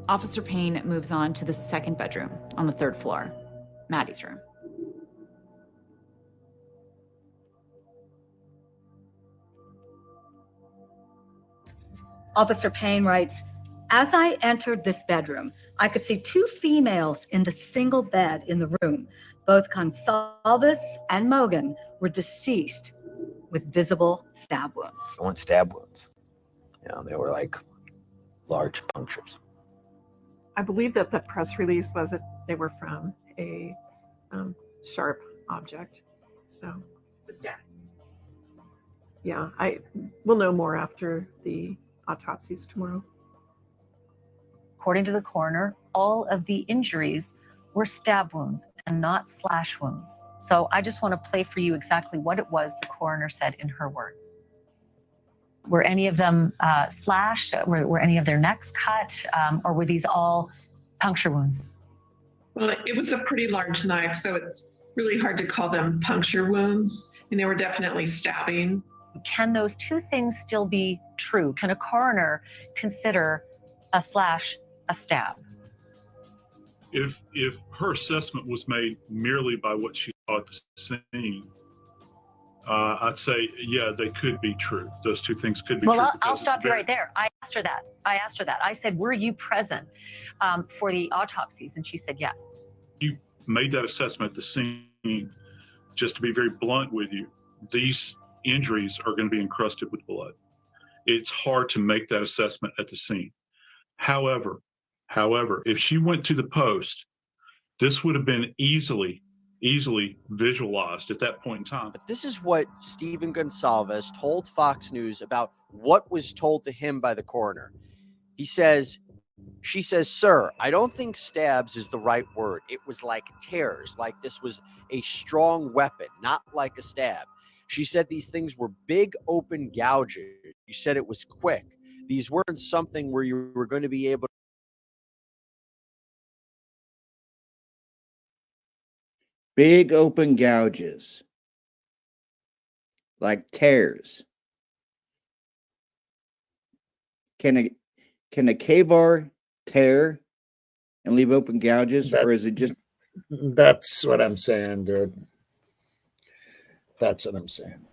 Officer Payne moves on to the second bedroom on the third floor, Maddie's room. Officer Payne writes, as I entered this bedroom, I could see two females in the single bed in the room. Both Consalvis and Mogan were deceased with visible stab wounds. They weren't stab wounds. You know, they were like large punctures. I believe that the press release was that they were from a sharp object. So stabbings. Yeah, we'll know more after the autopsies tomorrow. According to the coroner, all of the injuries were stab wounds and not slash wounds. So I just want to play for you exactly what it was the coroner said in her words. Were any of them slashed? Were any of their necks cut? Or were these all puncture wounds? Well, it was a pretty large knife, so it's really hard to call them puncture wounds. And they were definitely stabbings. Can those two things still be true? Can a coroner consider a slash a stab? If her assessment was made merely by what she saw at the scene, I'd say, yeah, they could be true. Those two things could be true. Well, I'll because stop you right there. I asked her that. I said, were you present for the autopsies? And she said yes. You made that assessment at the scene. Just to be very blunt with you, these injuries are going to be encrusted with blood. It's hard to make that assessment at the scene. However, if she went to the post, this would have been easily visualized at that point in time. But this is what Stephen Gonsalves told Fox News about what was told to him by the coroner. She says, sir, I don't think stabs is the right word. It was like tears, like this was a strong weapon, not like a stab. She said these things were big open gouges. She said it was quick. These weren't something where you were going to be able to. Big open gouges. Like tears. Can a K-bar tear and leave open gouges, or is it just? That's what I'm saying, dude. That's what I'm saying.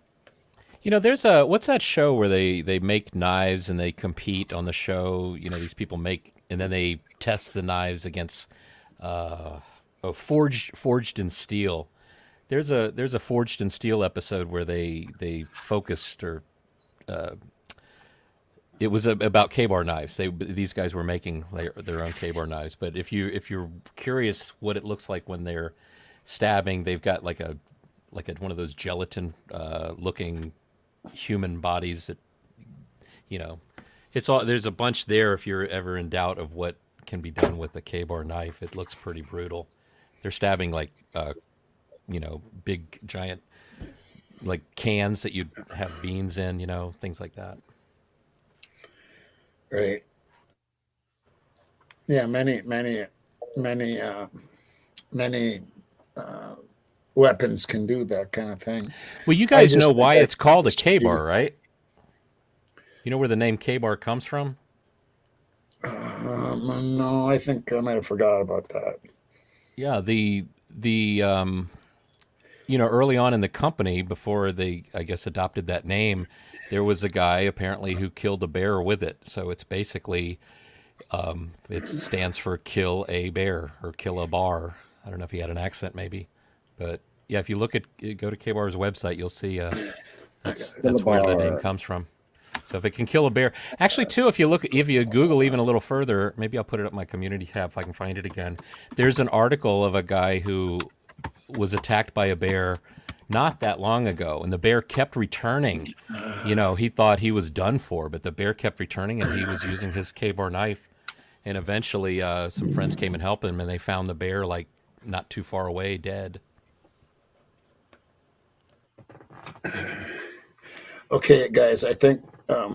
You know, there's what's that show where they make knives and they compete on the show? You know, these people make, and then they test the knives against forged in steel. There's a Forged in Steel episode where they focused or it was about K-bar knives. These guys were making their own K-bar knives. But if you're curious what it looks like when they're stabbing, they've got like one of those gelatin looking human bodies that, you know, there's a bunch there if you're ever in doubt of what can be done with a K-bar knife. It looks pretty brutal. They're stabbing like you know, big giant like cans that you'd have beans in, you know, things like that. Right. Yeah, many weapons can do that kind of thing. Well, you guys know why it's called a K-bar, right? You know where the name K-bar comes from? No, I think I might have forgot about that. Yeah, the you know, early on in the company, before they, I guess, adopted that name, there was a guy apparently who killed a bear with it. So it's basically, it stands for kill a bear or kill a bar. I don't know if he had an accent maybe, but yeah, if you go to K-Bar's website, you'll see that's where the name comes from. So if it can kill a bear, actually too, if you Google even a little further, maybe I'll put it up my community tab if I can find it again. There's an article of a guy who was attacked by a bear not that long ago, and the bear kept returning. You know, he thought he was done for, but the bear kept returning, and he was using his K-bar knife. And eventually, some friends came and helped him, and they found the bear like not too far away, dead. Okay, guys, I think I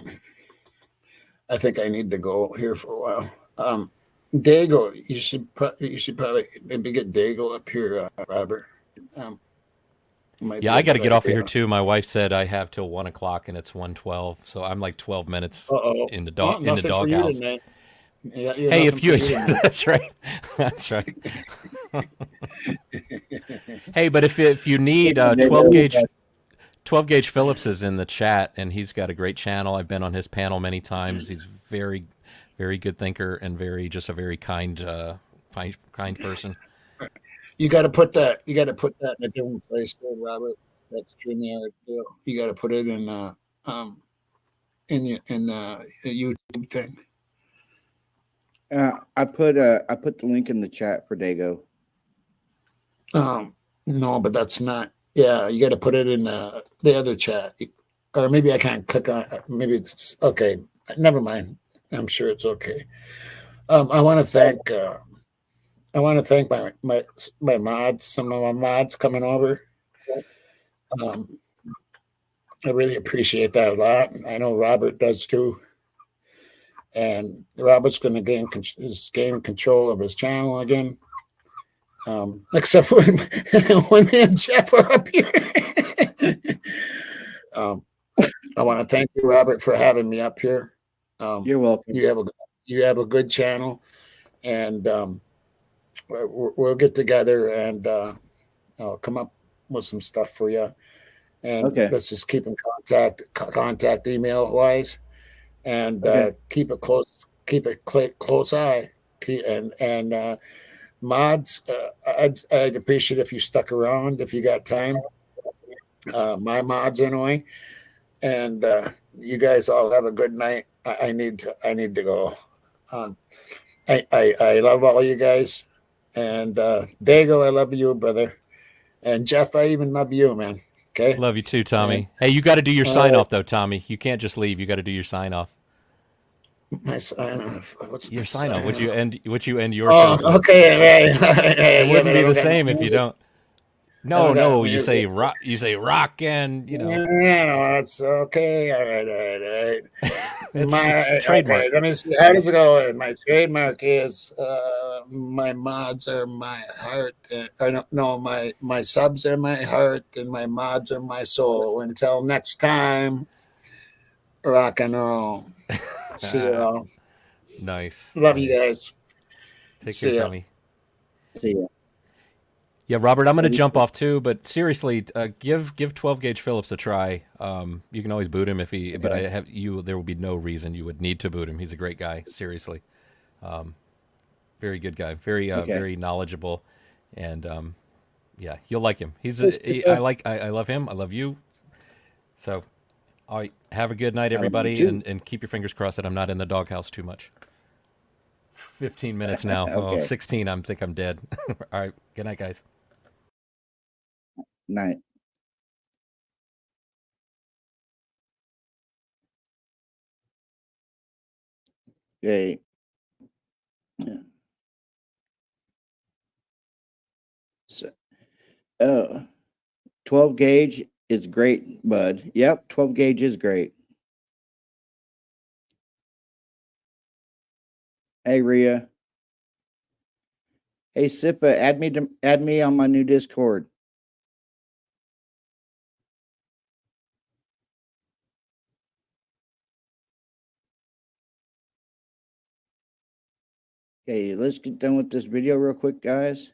need to go here for a while. Dago, you should probably maybe get Dago up here, Robert. Yeah, I got to get off of here too. My wife said I have till 1 o'clock, and it's 1:12, so I'm like 12 minutes in the doghouse. Yeah, hey, if you, that's right, that's right. Hey, but if you need 12 gauge Phillips is in the chat, and he's got a great channel. I've been on his panel many times. He's very, very good thinker and just a very kind person. You got to put that. You got to put that in a different place, there, Robert. That's StreamYard deal. You got to put it in the YouTube thing. I put the link in the chat for Dago. No, but that's not. Yeah, you got to put it in the other chat, or maybe I can't click on. Maybe it's okay. Never mind. I'm sure it's okay. I want to thank my mods. Some of my mods coming over. I really appreciate that a lot. I know Robert does too. And Robert's going to gain control of his channel again. Except for when me and Jeff are up here. I want to thank you, Robert, for having me up here. You're welcome. You have a good channel, and we'll get together and I'll come up with some stuff for you. And Okay. let's just keep in contact email wise, and Okay. keep a close eye. And mods, I'd appreciate if you stuck around if you got time. My mods anyway, and you guys all have a good night. I need to go. I love all you guys, and Dago, I love you, brother, and Jeff, I even love you, man. Okay. Love you too, Tommy. And, hey, you got to do your sign off though, Tommy. You can't just leave. You got to do your sign off. My sign off. What's Your my sign off? sign Would you off? end your Oh, show? okay, right. It Yeah, wouldn't but be I don't the got no same if you music. don't. I No, don't got no, you music. say rock. You say rock, and you know. Yeah, that's okay. All right. It's trademark. Okay, let me see. How does it go? My trademark is my mods are my heart. No, my subs are my heart, and my mods are my soul. Until next time, rock and roll. See you all. Nice. Love you nice. guys. Take See care, ya. Tommy. See ya. Yeah, Robert, I'm going to Maybe- jump off too, but seriously, give 12 gauge Phillips a try. You can always boot him if he, but I have you. There will be no reason you would need to boot him. He's a great guy, seriously. Very good guy, very knowledgeable, and yeah, you'll like him. I love him. I love you. So, all right, have a good night, I love you everybody, too. and keep your fingers crossed that I'm not in the doghouse too much. 15 minutes now. Okay. 16. I think I'm dead. All right. Good night, guys. Night. Okay. So, 12 gauge is great, bud. Yep, 12 gauge is great. Hey, Rhea. Hey, Sippa, add me on my new Discord. Okay, let's get done with this video real quick, guys.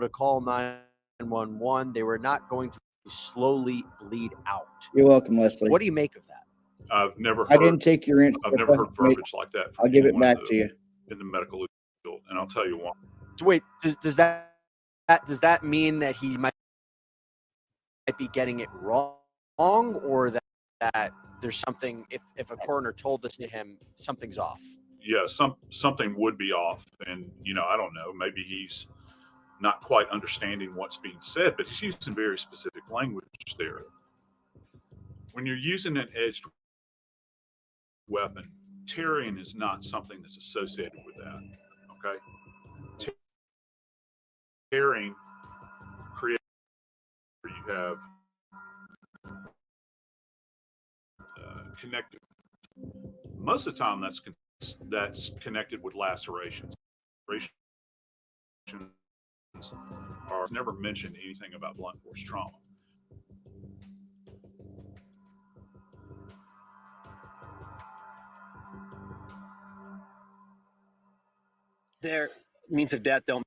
To call 911, they were not going to slowly bleed out. You're welcome, Leslie. What do you make of that? I've never heard. I didn't take your answer. I've never heard verbiage like that. From I'll give it anyone back to you. in the medical field, and I'll tell you why. Wait, does that mean that he might be getting it wrong, or that there's something? If a coroner told this to him, something's off. Yeah, something would be off, and I don't know. Maybe he's not quite understanding what's being said, but he's using very specific language there. When you're using an edged weapon, tearing is not something that's associated with that. Okay, tearing creates where you have connected. Most of the time, that's connected with lacerations. Lacerations are never mentioned anything about blunt force trauma. Their means of death don't.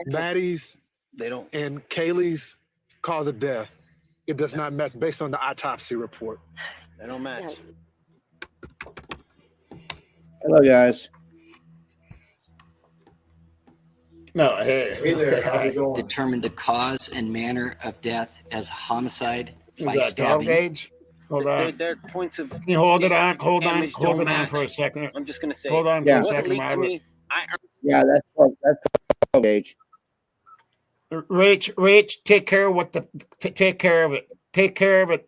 Maddie's and Kaylee's cause of death, it does not match based on the autopsy report. They don't match. Hello, guys. No, hey there. How you doing? Determined the cause and manner of death as homicide Is by that 12 stabbing. gauge? Hold on. Their points of. Can you hold it on? Hold damage on don't for match. a second. I'm just gonna say. Hold on it for a wasn't second, leaked to Robert. me. Yeah, that's 12 gauge. Rach, take care of take care of it. Take care of it.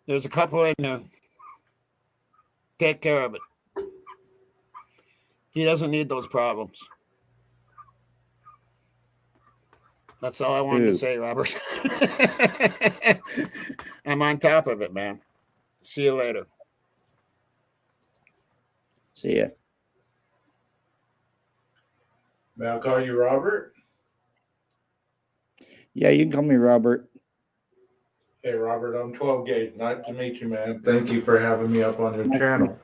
There's a couple in there. Take care of it. He doesn't need those problems. That's all I wanted to say, Robert. I'm on top of it, man. See you later. See ya. May I call you Robert? Yeah, you can call me Robert. Hey, Robert, I'm 12 gauge. Nice to meet you, man. Thank you for having me up on your channel.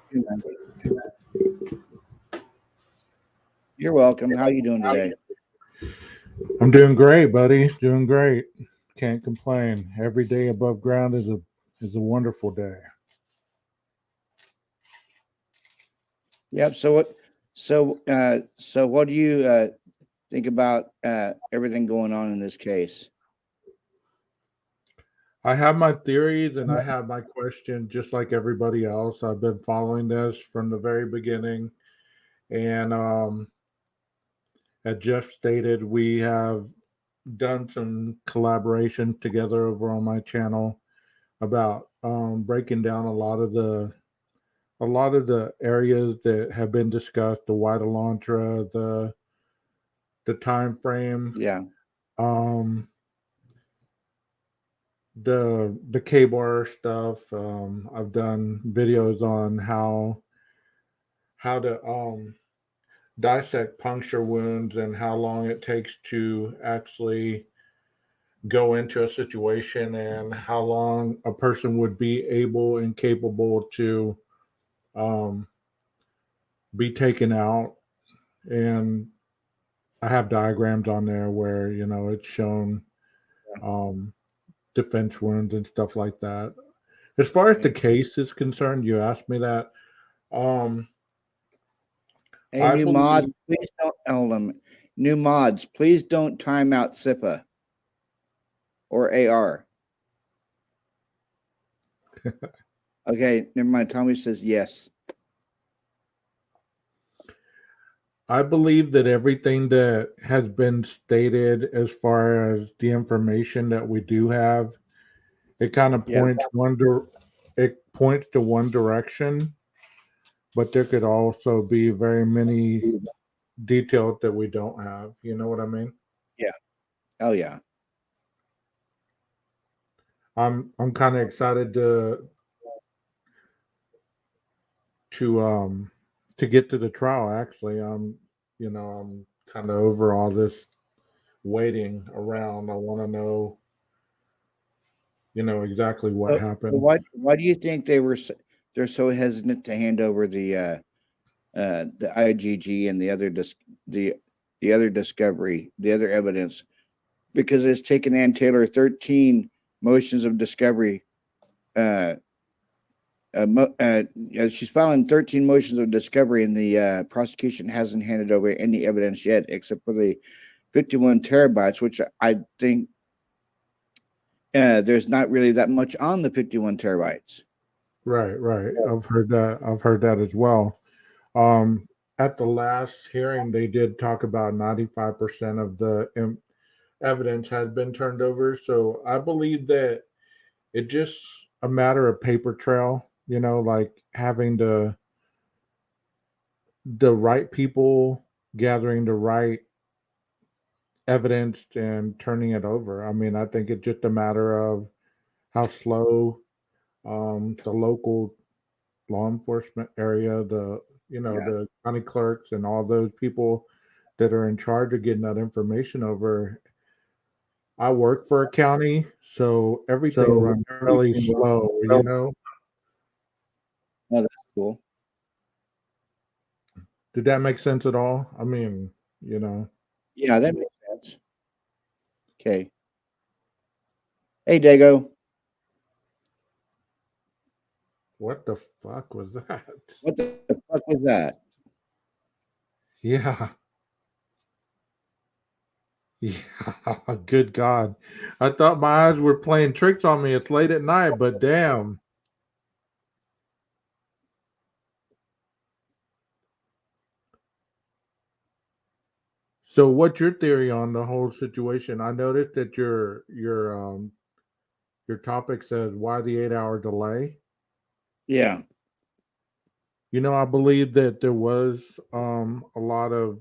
You're welcome. How you doing today? I'm doing great, buddy. Doing great. Can't complain. Every day above ground is a wonderful day. Yep. So what do you think about everything going on in this case? I have my theories and I have my questions, just like everybody else. I've been following this from the very beginning, and as Jeff stated, we have done some collaboration together over on my channel about breaking down a lot of the areas that have been discussed, the White Elantra, the time frame, Yeah. um, the K-bar stuff. I've done videos on how to dissect puncture wounds and how long it takes to actually go into a situation and how long a person would be able and capable to um, be taken out. And I have diagrams on there where it's shown um, defense wounds and stuff like that. As far as the case is concerned, you asked me that. Hey, I new mods, believe please don't hold them. New mods, please don't time out SIPA or AR. Okay, never mind. Tommy says yes. I believe that everything that has been stated as far as the information that we do have, it kind of Yeah. points it points to one direction, but there could also be very many details that we don't have. You know what I mean? Yeah. Oh yeah. I'm kind of excited to to get to the trial. Actually, I'm kind of over all this waiting around. I want to know exactly what So happened. why do you think they're so hesitant to hand over the IgG and the other discovery, the other evidence? Because it's taken Ann Taylor 13 motions of discovery. She's filing 13 motions of discovery, and the prosecution hasn't handed over any evidence yet, except for the 51 terabytes, which I think there's not really that much on the 51 terabytes. Right. I've heard that. I've heard that as well. Um, at the last hearing, they did talk about 95% of the evidence has been turned over. So I believe that it's just a matter of paper trail. Like having the right people gathering the right evidence and turning it over. I mean, I think it's just a matter of how slow the local law enforcement area, Yeah. the county clerks and all those people that are in charge of getting that information over. I work for a county, so everything So runs really everything was slow. Oh, that's cool. Did that make sense at all? I mean, Yeah, that makes sense. Okay. Hey, Dago. what the fuck was that? What the fuck was that? Yeah. Yeah, good God. I thought my eyes were playing tricks on me. It's late at night, but damn. So what's your theory on the whole situation? I noticed that your topic says why the 8-hour delay. Yeah. I believe that there was a lot of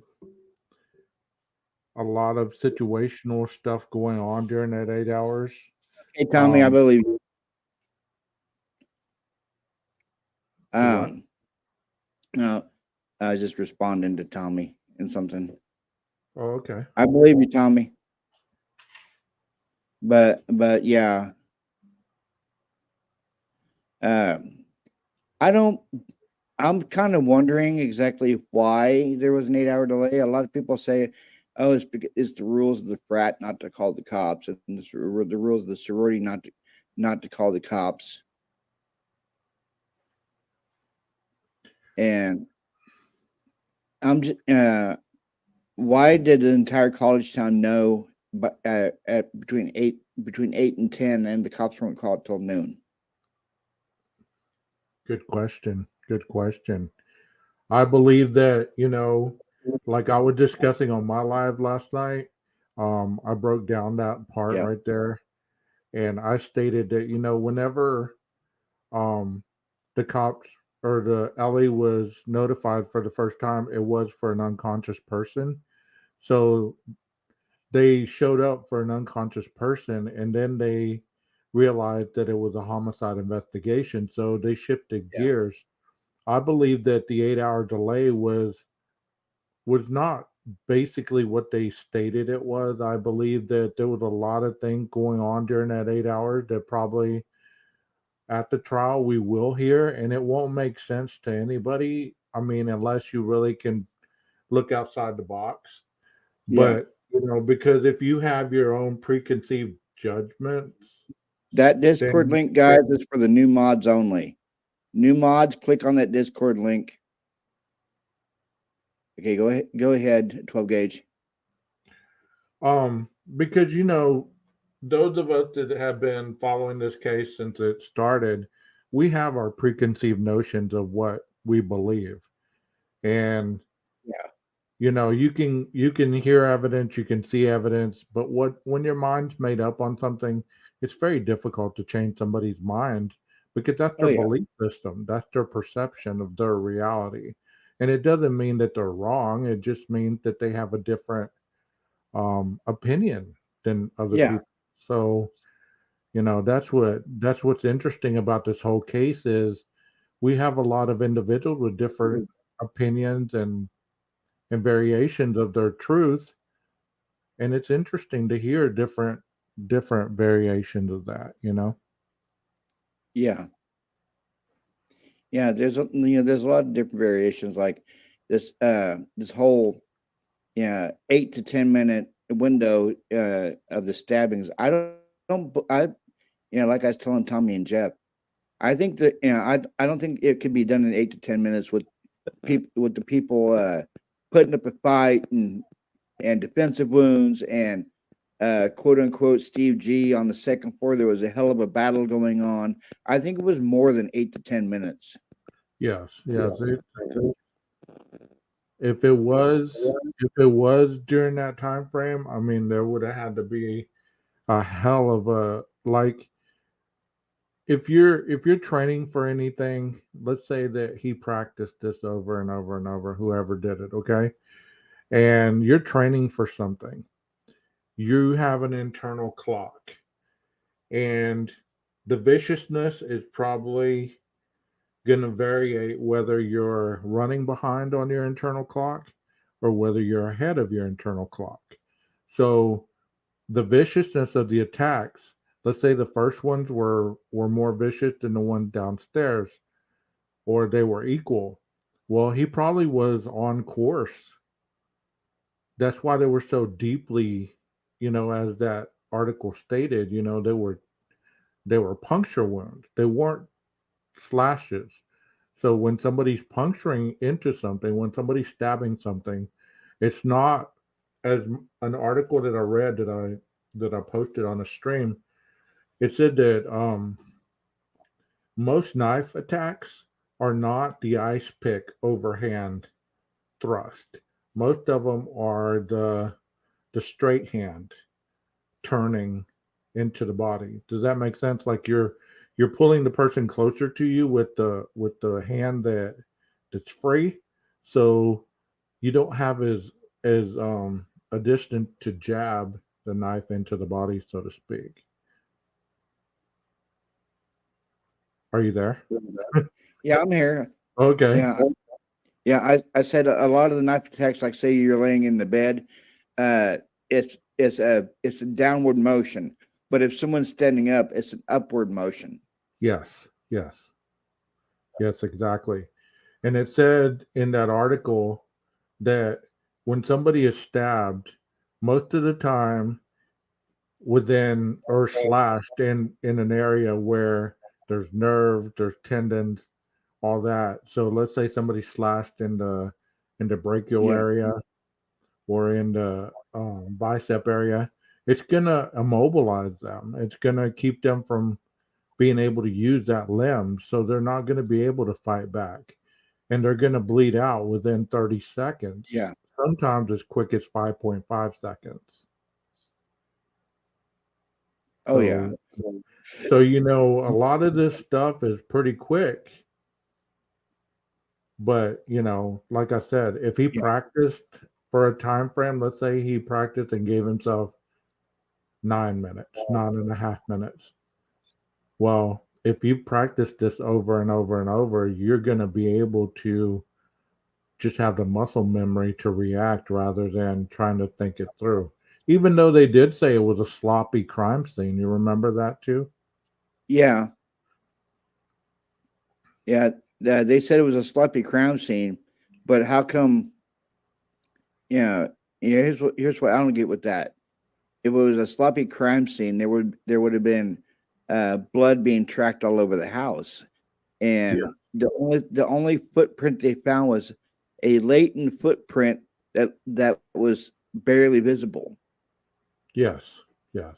situational stuff going on during that 8 hours. Hey, Tommy, I believe you. What? No, I was just responding to Tommy and something. Oh, okay. I believe you, Tommy. But yeah. I don't I'm kind of wondering exactly why there was an 8-hour delay. A lot of people say, "Oh, it's the rules of the frat not to call the cops, and the rules of the sorority not to call the cops." And I'm just, why did the entire college town know? But at between 8 and 10, and the cops weren't called till noon. Good question. Good question. I believe that, like I was discussing on my live last night, I broke down that part Yeah. right there. And I stated that, whenever um, the cops or the LE was notified for the first time, it was for an unconscious person. So they showed up for an unconscious person, and then they realized that it was a homicide investigation. So they shifted Yeah. gears. I believe that the 8-hour delay was not basically what they stated it was. I believe that there was a lot of things going on during that 8 hours that probably at the trial we will hear, and it won't make sense to anybody. I mean, unless you really can look outside the box. Yeah. But, because if you have your own preconceived judgments, That Discord then link, guys, is for the new mods only. New mods, click on that Discord link. Okay, go ahead, 12 gauge. because those of us that have been following this case since it started, we have our preconceived notions of what we believe. And Yeah. you can hear evidence, you can see evidence, but when your mind's made up on something, it's very difficult to change somebody's mind because that's Oh their yeah. belief system, that's their perception of their reality. And it doesn't mean that they're wrong, it just means that they have a different opinion than other Yeah. people. So, that's what's interesting about this whole case is we have a lot of individuals with different opinions and variations of their truth, and it's interesting to hear different variations of that. Yeah. Yeah. There's a lot of different variations like this whole 8 to 10 minute window of the stabbings. Like I was telling Tommy and Jeff, I think that I don't think it could be done in 8 to 10 minutes with the people putting up a fight and defensive wounds and quote unquote Steve G on the second floor. There was a hell of a battle going on. I think it was more than 8 to 10 minutes. Yes, yes. If it was during that time frame, I mean, there would have had to be a hell of a like if you're training for anything, let's say that he practiced this over and over and over, whoever did it, okay? And you're training for something. You have an internal clock, and the viciousness is probably going to vary whether you're running behind on your internal clock or whether you're ahead of your internal clock. So the viciousness of the attacks, let's say the first ones were more vicious than the one downstairs, or they were equal. Well, he probably was on course. That's why they were so deeply, as that article stated, they were puncture wounds. They weren't slashes. So when somebody's puncturing into something, when somebody's stabbing something, it's not as an article that I read that I posted on a stream. It said that most knife attacks are not the ice pick overhand thrust. Most of them are the straight hand turning into the body. Does that make sense? Like you're pulling the person closer to you with the hand that's free, so you don't have as a distance to jab the knife into the body, so to speak. Are you there? Yeah, I'm here. Okay. Yeah. Yeah, I said a lot of the knife attacks, like say you're laying in the bed, uh, it's a downward motion. But if someone's standing up, it's an upward motion. Yes. Yes. Yes. Exactly. And it said in that article that when somebody is stabbed, most of the time within or slashed in an area where there's nerve, there's tendons, all that. So let's say somebody slashed in the brachial Yeah. area or in the bicep area, it's gonna immobilize them. It's gonna keep them from being able to use that limb, so they're not gonna be able to fight back, and they're gonna bleed out within 30 seconds. Yeah. Sometimes as quick as 5.5 seconds. Oh yeah. So a lot of this stuff is pretty quick. But like I said, if he Yeah. practiced for a time frame, let's say he practiced and gave himself 9 minutes, 9.5 minutes. Well, if you practice this over and over and over, you're going to be able to just have the muscle memory to react rather than trying to think it through. Even though they did say it was a sloppy crime scene, you remember that too? Yeah. Yeah. They said it was a sloppy crime scene, but how come? Yeah. Yeah. Here's what I don't get with that. If it was a sloppy crime scene, there would have been blood being tracked all over the house, Yeah. and the only footprint they found was a latent footprint that was barely visible. Yes. Yes.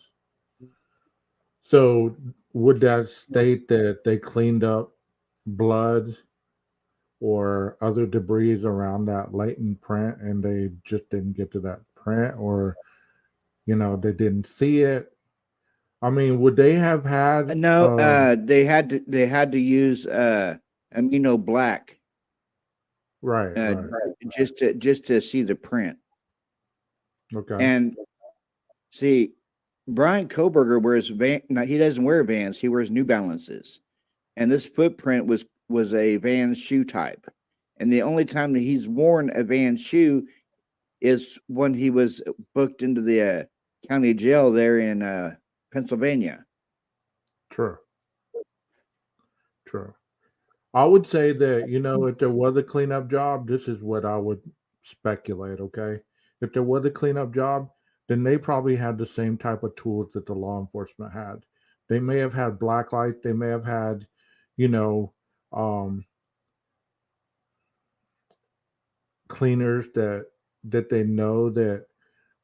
So would that state that they cleaned up blood or other debris around that latent print and they just didn't get to that print, or they didn't see it? I mean, would they have had No, they had to use amino black right, uh, right. just to see the print. Okay. And see, Brian Koberger wears no, he doesn't wear Vans. He wears New Balances, and this footprint was a Vans shoe type. And the only time that he's worn a Vans shoe is when he was booked into the county jail there in Pennsylvania. True. True. I would say that, if there was a cleanup job, this is what I would speculate, okay? If there was a cleanup job, then they probably had the same type of tools that the law enforcement had. They may have had black light, they may have had, you know, um, cleaners that they know that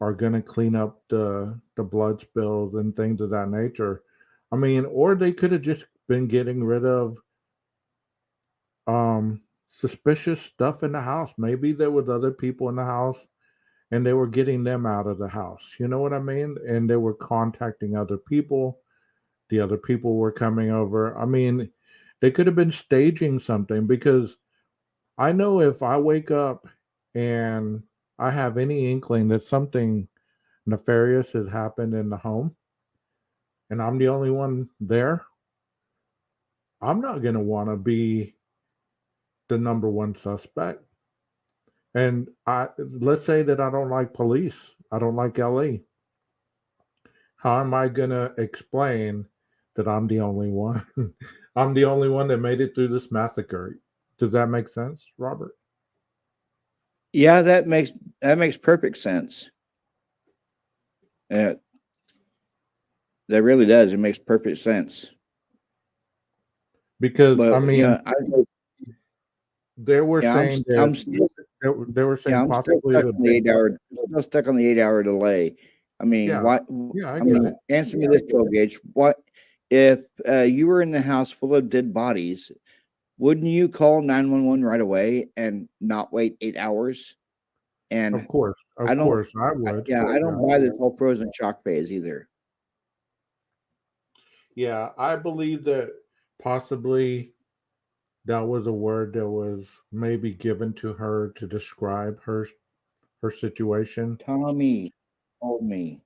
are going to clean up the blood spills and things of that nature. I mean, or they could have just been getting rid of suspicious stuff in the house. Maybe there was other people in the house and they were getting them out of the house. You know what I mean? And they were contacting other people. The other people were coming over. I mean, they could have been staging something, because I know if I wake up and I have any inkling that something nefarious has happened in the home and I'm the only one there, I'm not going to want to be the number one suspect. And let's say that I don't like police. I don't like LA. How am I going to explain that I'm the only one? I'm the only one that made it through this massacre. Does that make sense, Robert? Yeah, that makes perfect sense. Uh, that really does. It makes perfect sense. Because I But mean, they were yeah, saying that they were saying I'm still possibly stuck the on the 8 hour. Still stuck on the 8 hour delay. I mean, yeah, what? yeah, I I get mean, it. answer me this, 12 gauge. What if you were in the house full of dead bodies? Wouldn't you call 911 right away and not wait 8 hours? And Of course, I don't. I would. Yeah, I Yeah. don't buy this whole frozen shock phase either. Yeah, I believe that possibly that was a word that was maybe given to her to describe her situation. Tommy told me.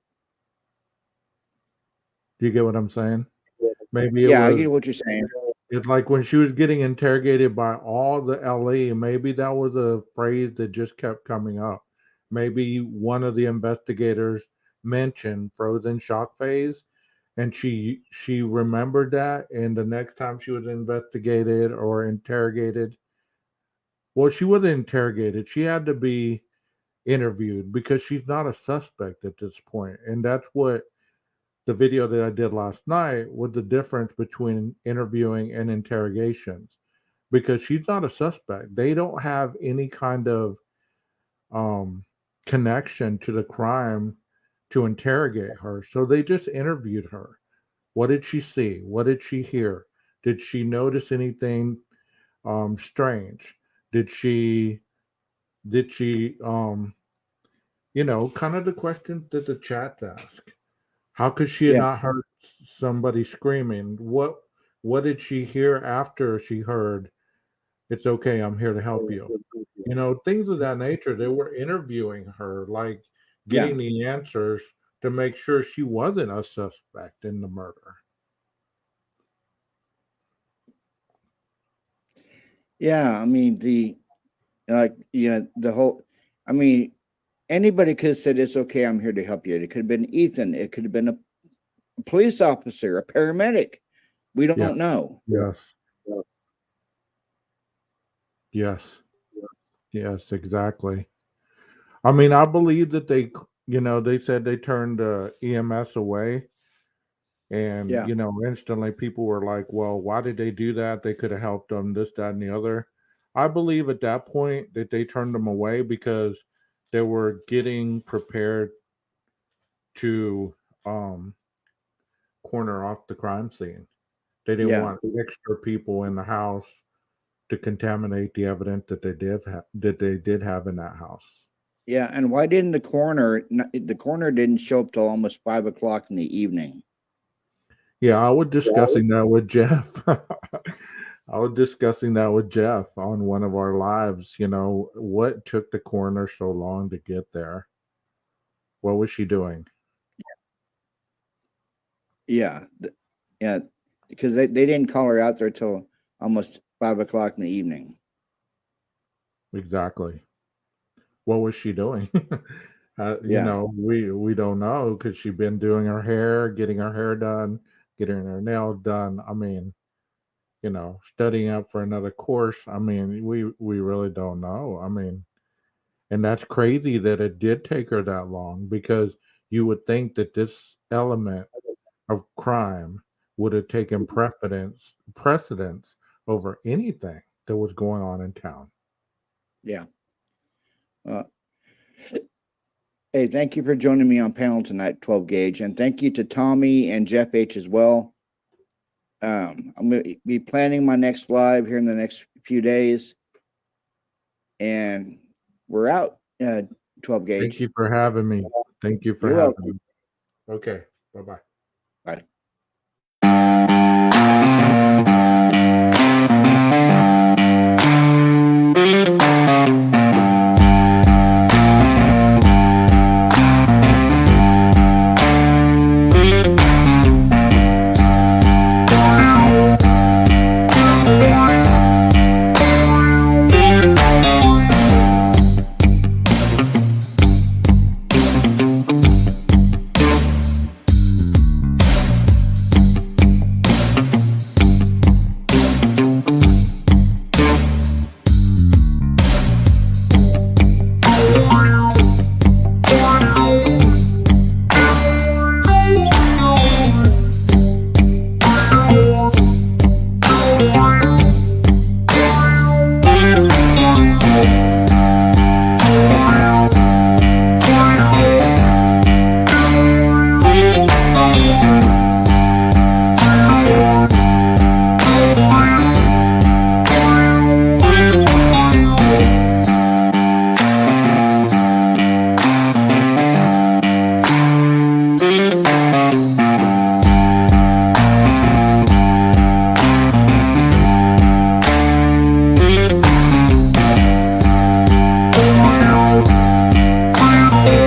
Do you get what I'm saying? Maybe it Yeah, I was get what you're saying. it's like when she was getting interrogated by all the LE, maybe that was a phrase that just kept coming up. Maybe one of the investigators mentioned frozen shock phase, and she remembered that, and the next time she was investigated or interrogated, Well, she wasn't interrogated. She had to be interviewed because she's not a suspect at this point. And that's what the video that I did last night was the difference between interviewing and interrogations because she's not a suspect. They don't have any kind of um, connection to the crime to interrogate her. So they just interviewed her. What did she see? What did she hear? Did she notice anything strange? Did she kind of the questions that the chat ask? How could she have Yeah. not heard somebody screaming? What did she hear after she heard, "It's okay, I'm here to help you"? Things of that nature. They were interviewing her, like Yeah. getting the answers to make sure she wasn't a suspect in the murder. Yeah, I mean the whole. I mean, anybody could have said it's okay. I'm here to help you. It could have been Ethan. It could have been a police officer, a paramedic. We don't Yeah. know. Yes. Yes. Yes, exactly. I mean, I believe that they said they turned the EMS away. And, Yeah. instantly people were like, well, why did they do that? They could have helped them, this, that, and the other. I believe at that point that they turned them away because they were getting prepared to corner off the crime scene. They didn't Yeah. want extra people in the house to contaminate the evidence that they did have in that house. Yeah, and why didn't the coroner didn't show up till almost 5 o'clock in the evening? Yeah, I was discussing that with Jeff. I was discussing that with Jeff on one of our lives. What took the coroner so long to get there? What was she doing? Yeah, yeah, because they didn't call her out there till almost 5 o'clock in the evening. Exactly. What was she doing? Yeah. We don't know because she'd been doing her hair, getting her hair done, getting her nails done. I mean, studying up for another course. I mean, we really don't know. I mean, and that's crazy that it did take her that long because you would think that this element of crime would have taken precedence over anything that was going on in town. Yeah. Hey, thank you for joining me on panel tonight, 12 Gauge, and thank you to Tommy and Jeff H as well. I'm going to be planning my next live here in the next few days, and we're out. 12 Gauge. Thank you for having me. Thank you for You're having welcome. me. Okay. Bye-bye. Bye.